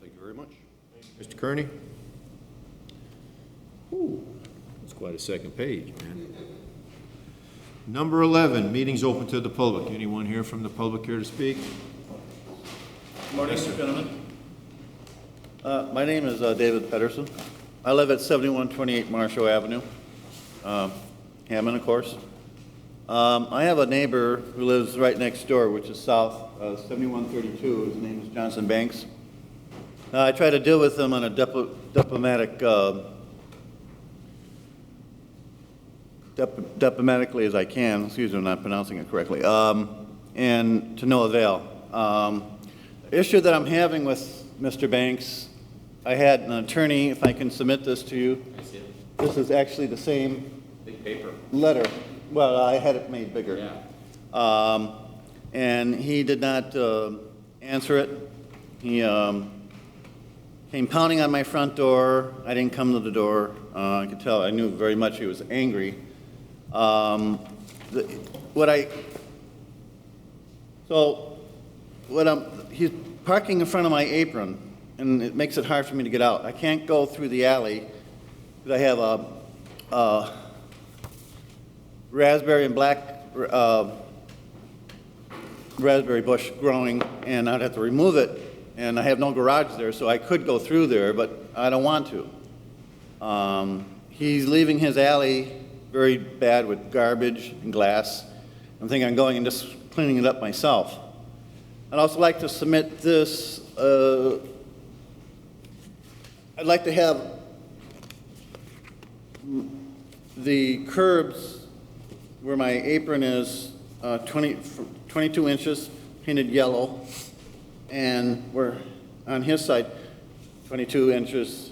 Thank you very much. Mr. Kearney? Ooh, that's quite a second page, man. Number 11, meetings open to the public. Anyone here from the public here to speak? Morning, gentlemen. My name is David Pedersen. I live at 7128 Marshall Avenue, Hammond, of course. I have a neighbor who lives right next door, which is south, 7132. His name is Johnson Banks. I try to deal with him on a diplomatically as I can. Excuse me, I'm not pronouncing it correctly. And to no avail. The issue that I'm having with Mr. Banks, I had an attorney, if I can submit this to you. I see it. This is actually the same Big paper. letter. Well, I had it made bigger. Yeah. And he did not answer it. He came pounding on my front door. I didn't come to the door. I could tell, I knew very much he was angry. He's parking in front of my apron, and it makes it hard for me to get out. I can't go through the alley because I have a raspberry and black raspberry bush growing, and I'd have to remove it, and I have no garage there, so I could go through there, but I don't want to. He's leaving his alley very bad with garbage and glass. I'm thinking I'm going and just cleaning it up myself. I'd also like to submit this. I'd like to have the curbs where my apron is 22 inches, painted yellow, and we're on his side 22 inches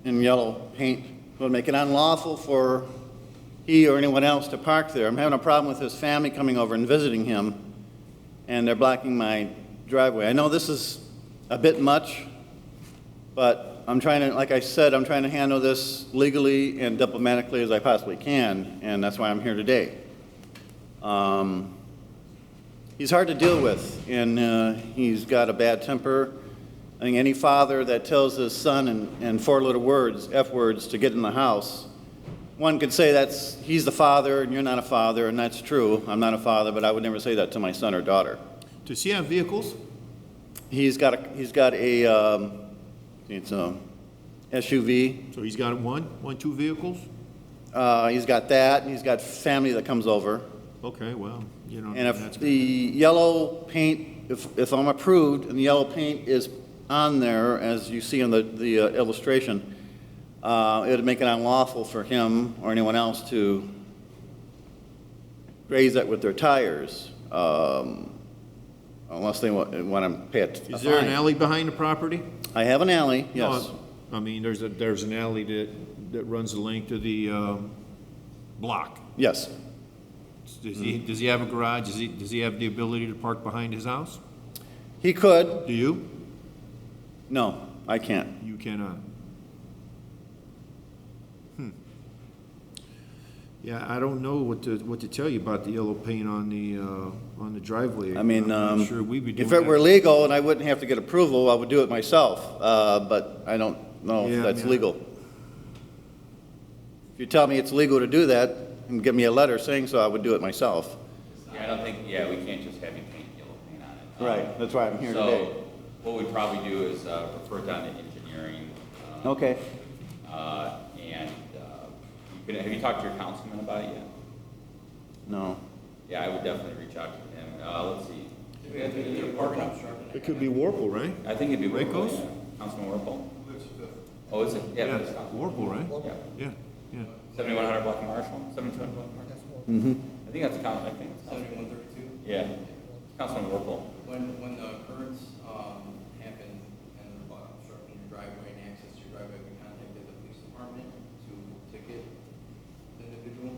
in yellow paint would make it unlawful for he or anyone else to park there. I'm having a problem with his family coming over and visiting him, and they're blocking my driveway. I know this is a bit much, but I'm trying to, like I said, I'm trying to handle this legally and diplomatically as I possibly can, and that's why I'm here today. He's hard to deal with, and he's got a bad temper. I think any father that tells his son in four little words, F words, to get in the house, one could say he's the father and you're not a father, and that's true. I'm not a father, but I would never say that to my son or daughter. Does he have vehicles? He's got a it's a SUV. So he's got two vehicles? He's got that, and he's got family that comes over. Okay, well, you know. And if that's the yellow paint, if I'm approved, and the yellow paint is on there, as you see in the illustration, it would make it unlawful for him or anyone else to graze that with their tires, unless they want to pay a fine. Is there an alley behind the property? I have an alley, yes. No, I mean, there's an alley that runs the length of the block. Yes. Does he have a garage? Does he have the ability to park behind his house? He could. Do you? No, I can't. You cannot. Yeah, I don't know what to tell you about the yellow paint on the driveway. I mean, I'm not sure we'd be doing if it were that. legal and I wouldn't have to get approval, I would do it myself, but I don't know Yeah, if that's yeah. legal. If you tell me it's legal to do that and give me a letter saying so, I would do it myself. Yeah, I don't think, we can't just have you paint yellow paint on it. Right, that's why I'm here today. So what we'd probably do is refer it down to engineering. Okay. And have you talked to your councilman about it yet? No. Yeah, I would definitely reach out to him. Let's see. It could be Warple, right? I think it'd be Right, Warple, Coase? yeah. Councilman Warple. Oh, is it? Yeah. it's Councilman. Warple, right? Yeah. Yeah. 7100 Block and Marshall, 7200 Block and Marshall. Mm-hmm. I think that's I think it's 7132? Yeah. Councilman Warple. When the occurrence happened and obstructing your driveway and access to your driveway, we contacted the police department to ticket the individual.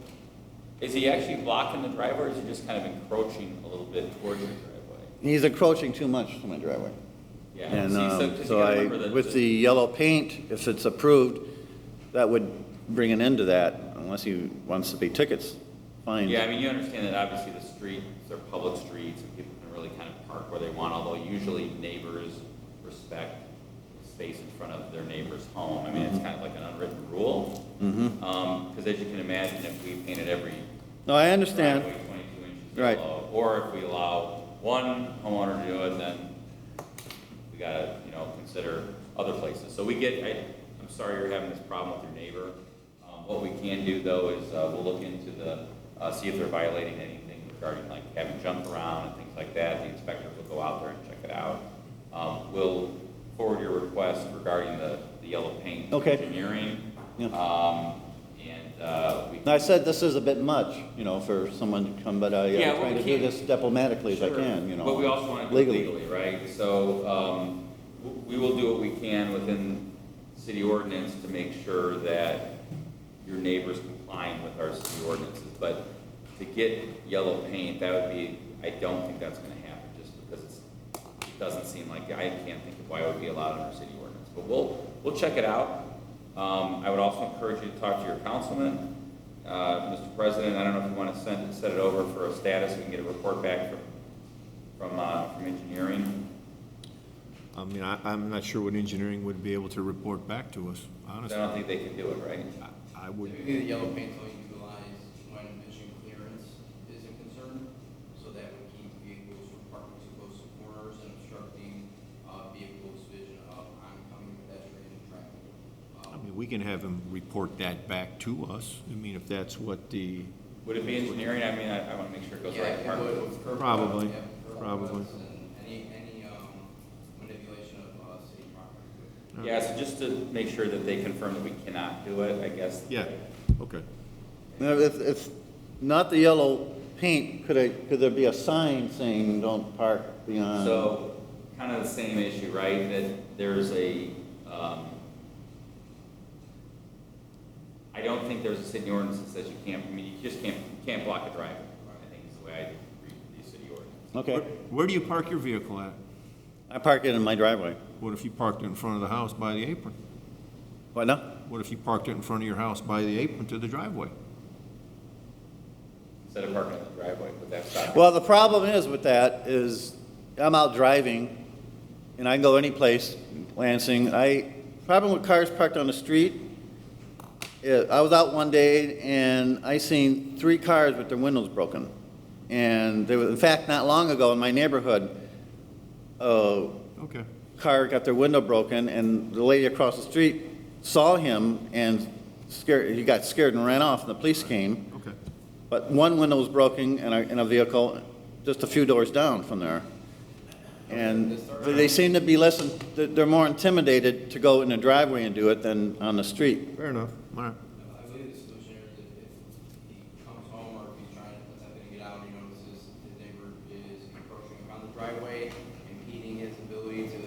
Is he actually blocking the driveway, or is he just kind of encroaching a little bit towards your driveway? He's encroaching too much to my driveway. Yeah. And see, 'cause you so gotta remember with the yellow paint, if it's approved, that would bring an end to that, unless he wants to pay tickets, fines. Yeah, I mean, you understand that obviously the streets are public streets and people can really kind of park where they want, although usually neighbors respect space in front of their neighbor's home. I mean, it's kind of like an unwritten rule. Because as you can imagine, if we painted every No, I understand. driveway 22 inches Right. yellow, or if we allow one homeowner to do it, then we gotta, consider other places. So I'm sorry you're having this problem with your neighbor. What we can do though is we'll look into see if they're violating anything regarding like having junk around and things like that. The inspectors will go out there and check it out. We'll forward your request regarding the yellow paint to Okay. engineering. Yeah. I I said this is a bit much, for someone to come, but Yeah, I'm well, trying we to do can't- this diplomatically as I Sure. can, But we also want to do it legally, right? So we will do what we can within city ordinance to make sure that your neighbor's complying with our city ordinances. But to get yellow paint, I don't think that's going to happen just because it doesn't seem like, I can't think of why it would be allowed under city ordinance. But we'll check it out. I would also encourage you to talk to your councilman. Mr. President, I don't know if you want to set it over for a status, we can get a report back from engineering. I mean, I'm not sure what engineering would be able to report back to us, I honestly. don't think they can do it, right? I would. Typically, the yellow paint's only utilized when vision clearance is a concern, so that would keep vehicles from parking too close to corners and obstructing vehicles' vision of oncoming pedestrian and traffic. I mean, we can have him report that back to us. I mean, if that's what the, Would it be engineering? I mean, I want to make sure it goes Yeah, right. it would, with curb Probably, cuts, yeah, curb probably. cuts and any manipulation of city property. Yeah, so just to make sure that they confirm that we cannot do it, I guess. yeah, okay. Now, if not the yellow paint, could there be a sign saying don't park beyond? So, kind of the same issue, right? That there's don't think there's a city ordinance that says you can't, I mean, you just can't block a driveway, I think is the way I read the city ordinance. Okay. Where do you park your vehicle at? I park it in my driveway. What if you parked it in front of the house by the apron? What now? What if you parked it in front of your house by the apron to the driveway? Instead of parking in the driveway, but that's not. Well, the problem is with that is I'm out driving and I can go any place, Lansing. Problem with cars parked on the street, I was out one day and I seen 3 cars with their windows broken. And there was, in fact, not long ago in my neighborhood, Okay. car got their window broken, and the lady across the street saw him and he got scared and ran off, and the police came. Okay. But one window was broken in a vehicle just a few doors down from there. And they seem to be they're more intimidated to go in the driveway and do it than on the street. Fair enough. All right. I believe the solution is if he comes home or if he's trying, attempting to get out, he notices his neighbor is encroaching upon the driveway, impeding his ability to,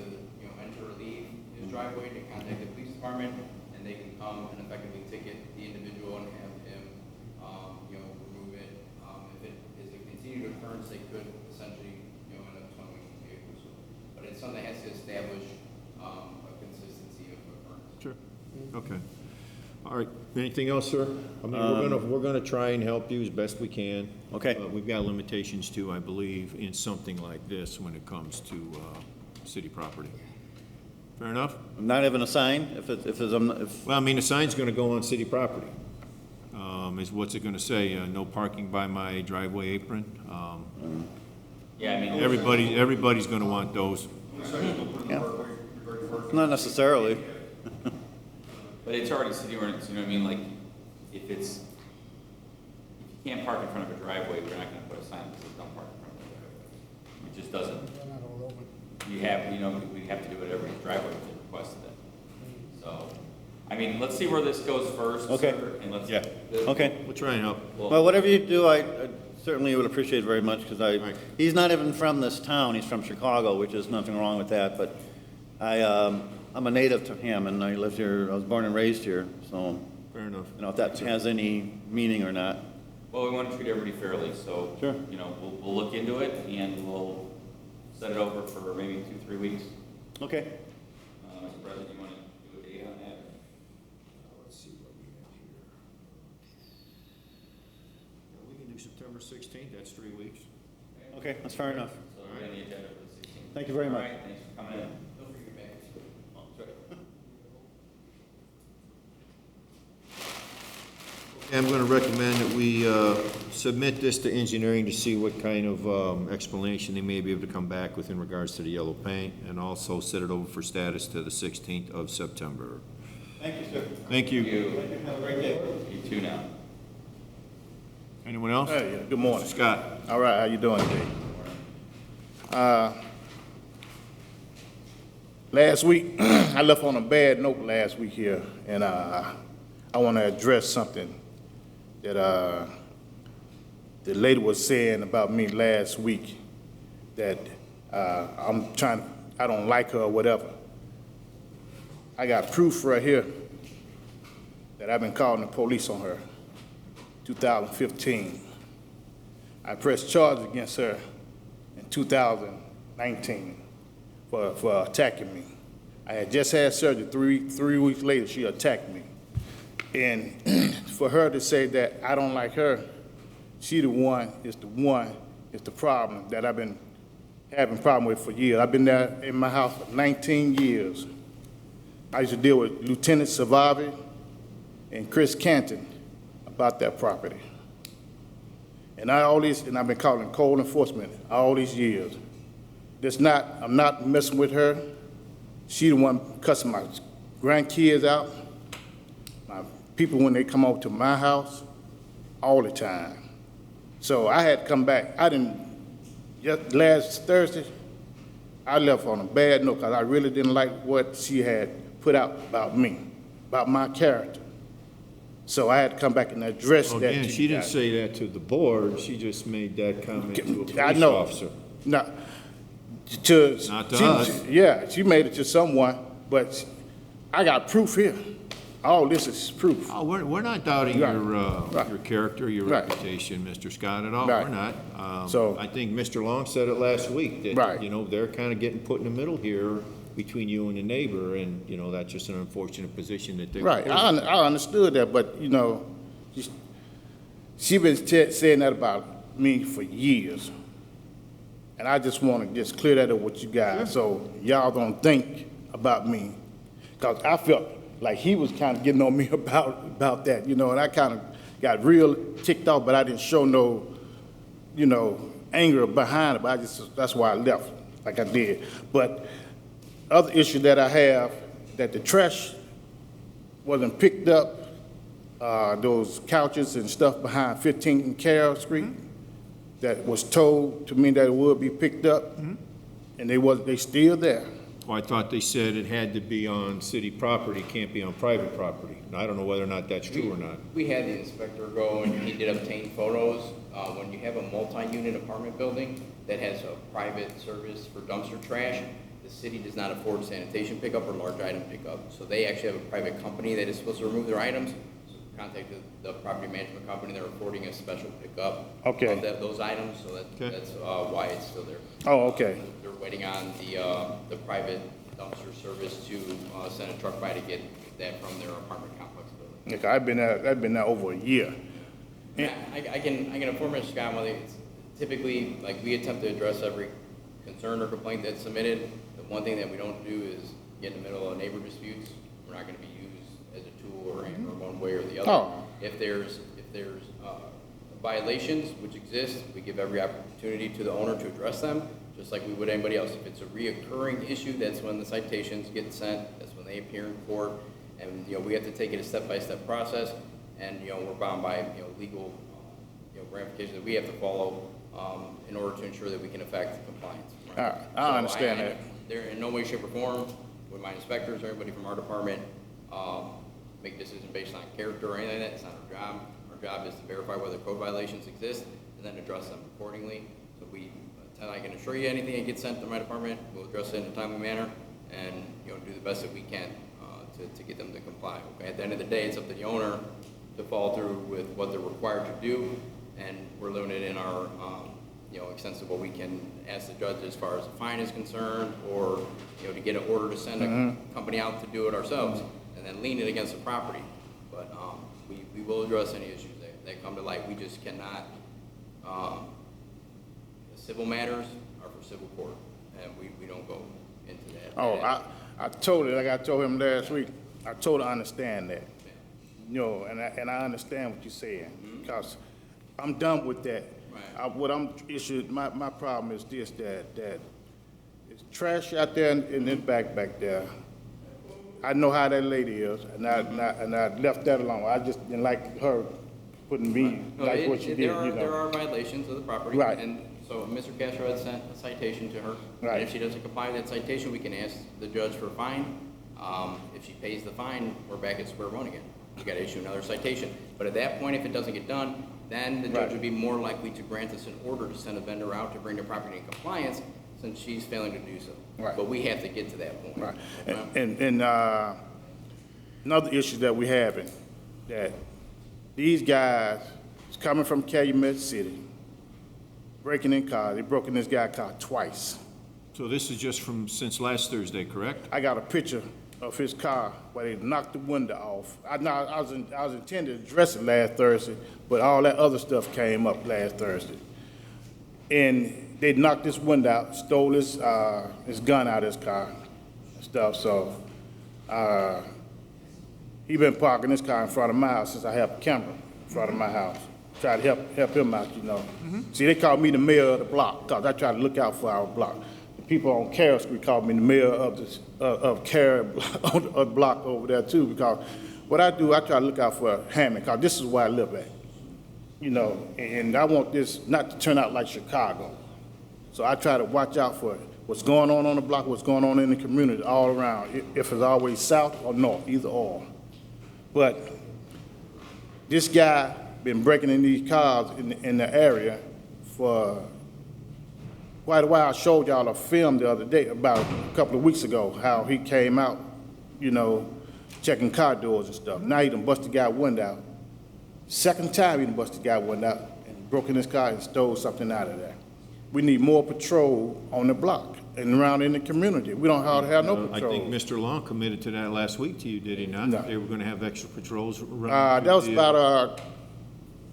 enter or leave his driveway, to contact the police department, and they can come and effectively ticket the individual and have him, remove it. If it is a continued occurrence, they could essentially, end up towing the vehicle. But it's something that has to establish, a consistency of occurrence. Sure. Okay. All right. Anything else, sir? I mean, we're gonna try and help you as best we can. Okay. We've got limitations too, I believe, in something like this when it comes to, city property. Fair enough? Not even a sign, Well, I mean, the sign's gonna go on city property. Is what's it gonna say? No parking by my driveway apron? Yeah, I mean. Everybody's gonna want those. yeah. Not necessarily. But it's already city ordinance, you know what I mean, like, if you can't park in front of a driveway, we're not gonna put a sign that says don't park in front of the driveway. It just doesn't. We have to do it every driveway if they requested it. So, I mean, let's see where this goes first. Okay. Sir, and let's. Yeah. Okay. We'll try and help. Well, whatever you do, I certainly would appreciate it very much, because Right. he's not even from this town, he's from Chicago, which is nothing wrong with that, but I'm a native to Hammond, I lived here, I was born and raised here, so, Fair enough. if that has any meaning or not. Well, we want to treat everybody fairly, so. Sure. We'll look into it and we'll set it over for maybe 2-3 weeks. Okay. Mr. President, you want to do a date on that? Let's see what we have here. We can do September 16th, that's 3 weeks. Okay, that's fair enough. So we're on the agenda for the 16th. Thank you very much. All right, thanks for coming in. Don't forget your bags. I'm going to recommend that we submit this to engineering to see what kind of explanation they may be able to come back with in regards to the yellow paint, and also set it over for status to the 16th of September. Thank you, sir. Thank you. Have a great day. You too now. Anyone else? Hey, good morning. Scott? All right, how you doing today? Last week, I left on a bad note last week here, and I want to address something that the lady was saying about me last week, that I don't like her or whatever. I got proof right here that I've been calling the police on her, 2015. I pressed charges against her in 2019 for attacking me. I had just had surgery. Three weeks later, she attacked me. And for her to say that I don't like her, she is the problem that I've been having problem with for years. I've been there in my house for 19 years. I used to deal with Lieutenant Savavi and Chris Canton about that property. And I've been calling code enforcement all these years. I'm not messing with her. She the one cussing my grandkids out, my people when they come over to my house, all the time. So I had to come back. Just last Thursday, I left on a bad note because I really didn't like what she had put out about me, about my character. So I had to come back and address that. Again, to she you didn't guys. say that to the board, she just made that comment to a police I know. officer. No, Not to us. Yeah, she made it to someone, but I got proof here. all this is proof. Oh, we're not doubting Right. your character, your Right. reputation, Mr. Scott, at all. Right. We're not. So- I think Mr. Long said it last week, that, Right. you know, they're kind of getting put in the middle here between you and the neighbor, and, you know, that's just an unfortunate position that they're. Right, I understood that, but, you know, she been saying that about me for years. And I just want to just clear that up with you guys, so y'all don't think about me. Because I felt like he was kind of getting on me about that, you know, and I kind of got real ticked off, but I didn't show no, you know, anger behind it, but that's why I left like I did. But other issue that I have, that the trash wasn't picked up, those couches and stuff behind 15th and Carroll Street, that was told to me that it would be picked up, and they still there. Well, I thought they said it had to be on city property, can't be on private property. Now, I don't know whether or not that's true or not. We had the inspector go and he did obtain photos. When you have a multi-unit apartment building that has a private service for dumpster trash, the city does not afford sanitation pickup or large item pickup. So they actually have a private company that is supposed to remove their items. So contact the property management company, they're affording a special pickup Okay. of those items, so that's why it's still there. Oh, okay. They're waiting on the private dumpster service to send a truck by to get that from their apartment complex building. Okay, I've been there over a year. I can inform Mr. Scott, whether it's typically, like, we attempt to address every concern or complaint that's submitted. The one thing that we don't do is get in the middle of neighbor disputes. We're not gonna be used as a tool or hammer one way or the other. Oh. If there's violations which exist, we give every opportunity to the owner to address them, just like we would anybody else. If it's a reoccurring issue, that's when the citations get sent, that's when they appear in court, and, you know, we have to take it a step-by-step process, and, you know, we're bound by, you know, legal, ramifications that we have to follow, in order to ensure that we can effect compliance. Right? I understand that. They're in no way, shape, or form, with my inspectors or anybody from our department, make a decision based on character or anything like that. It's not our job. Our job is to verify whether code violations exist and then address them accordingly. So I can assure you, anything that gets sent to my department, we'll address it in a timely manner and, you know, do the best that we can to get them to comply. Okay? At the end of the day, it's up to the owner to follow through with what they're required to do, and we're limited in our, you know, extent of what we can ask the judge as far as a fine is concerned, or, you know, to get an order to send a company out to do it ourselves, and then lean it against the property. But we will address any issues that come to light. We just cannot, civil matters are for civil court, and we don't go into that. Oh, I totally, like I told him last week, I totally understand that. You know, and I understand what you're saying, because I'm done with that. Right. What I'm issued, my problem is this, that it's trash out there in the back there. I know how that lady is, and I left that alone. I just didn't like her putting me like what she did, you know. There are violations of the property. Right. And so Mr. Castro had sent a citation to her. Right. And if she doesn't comply with that citation, we can ask the judge for a fine. If she pays the fine, we're back at square one again. We got to issue another citation. But at that point, if it doesn't get done, then the judge would be more likely to grant us an order to send a vendor out to bring the property in compliance, since she's failing to do so. Right. But we have to get to that point. Right. Okay? And another issue that we having, that these guys is coming from Calumet City, breaking in cars. They broke in this guy's car twice. So this is just since last Thursday, correct? I got a picture of his car where they knocked the window off. I was intending to address it last Thursday, but all that other stuff came up last Thursday. And they knocked this window out, stole his gun out of his car and stuff. So he been parking his car in front of my house since I have a camera in front of my house. Try to help him out, you know. See, they called me the mayor of the block, because I try to look out for our block. The people on Carroll Street called me the mayor of Carroll on the block over there too, because what I do, I try to look out for Hammond, because this is where I live at. You know, and I want this not to turn out like Chicago. So I try to watch out for what's going on the block, what's going on in the community all around, if it's always south or north, either or. But this guy been breaking in these cars in the area for quite a while. I showed y'all a film the other day, about a couple of weeks ago, how he came out, you know, checking car doors and stuff. Now he done bust the guy window out. Second time he done bust the guy window out and broke in his car and stole something out of there. We need more patrol on the block and around in the community. We don't hardly have no I patrol. think Mr. Long committed to that last week to you, did he not? No. They were gonna have extra patrols running. That was through the, about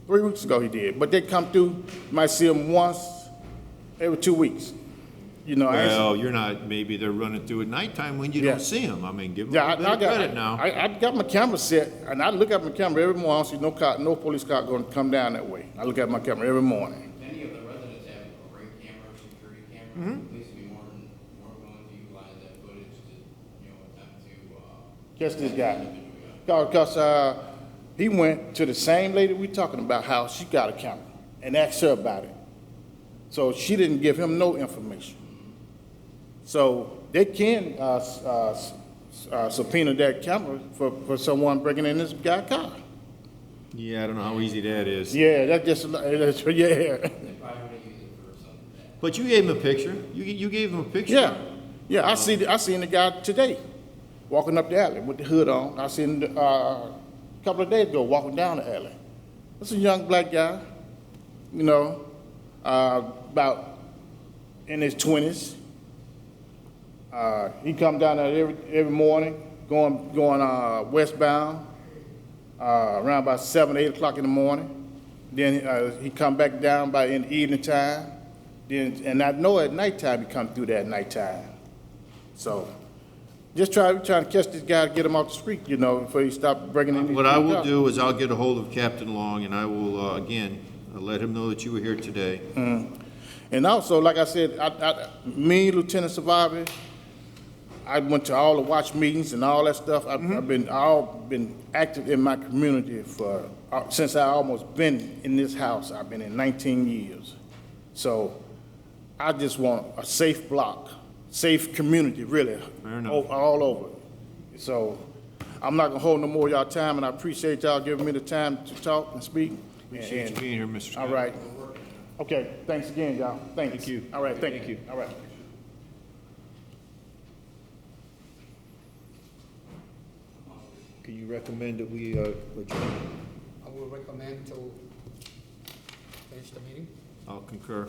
3 weeks ago he did, but they come through, you might see them once every 2 weeks. You know, Well, you're not, maybe they're running through at nighttime when you Yeah. don't see them. I mean, give them yeah, a little bit of credit now. I got my camera set, and I look at my camera every morning. I don't see no car, no police car going to come down that way. I look at my camera every morning. Many of the residents have a ring camera, security camera. Police would be more willing to utilize that footage to, attempt to, Catch this guy. Because he went to the same lady we talking about, how she got a camera, and asked her about it. So she didn't give him no information. So they can subpoena that camera for someone breaking in this guy's car. Yeah, I don't know how easy that is. Yeah, yeah. But you gave him a picture. You gave him a picture. Yeah. I seen the guy today, walking up the alley with the hood on. I seen a couple of days ago walking down the alley. It's a young black guy, about in his 20s. He come down there every morning, going westbound, around about 7, 8 o'clock in the morning. Then he come back down by in the evening time. And I know at nighttime he come through there at nighttime. So just trying to catch this guy, get him off the street, before he stop breaking in. What I will do is I'll get a hold of Captain Long, and I will, again, let him know that you were here today. And also, like I said, me, Lieutenant Survivor, I went to all the watch meetings and all that stuff. I've been active in my community since I almost been in this house. I've been in 19 years. So I just want a safe block, safe community, really, all over. So I'm not gonna hold no more of y'all time, and I appreciate y'all giving me the time to talk and speak. Appreciate you being here, Mr. Scott. All right. Okay, thanks again, y'all. Thanks. Thank you. All right, thank you. All right. Can you recommend that we adjourn? I will recommend to finish the meeting. I'll concur.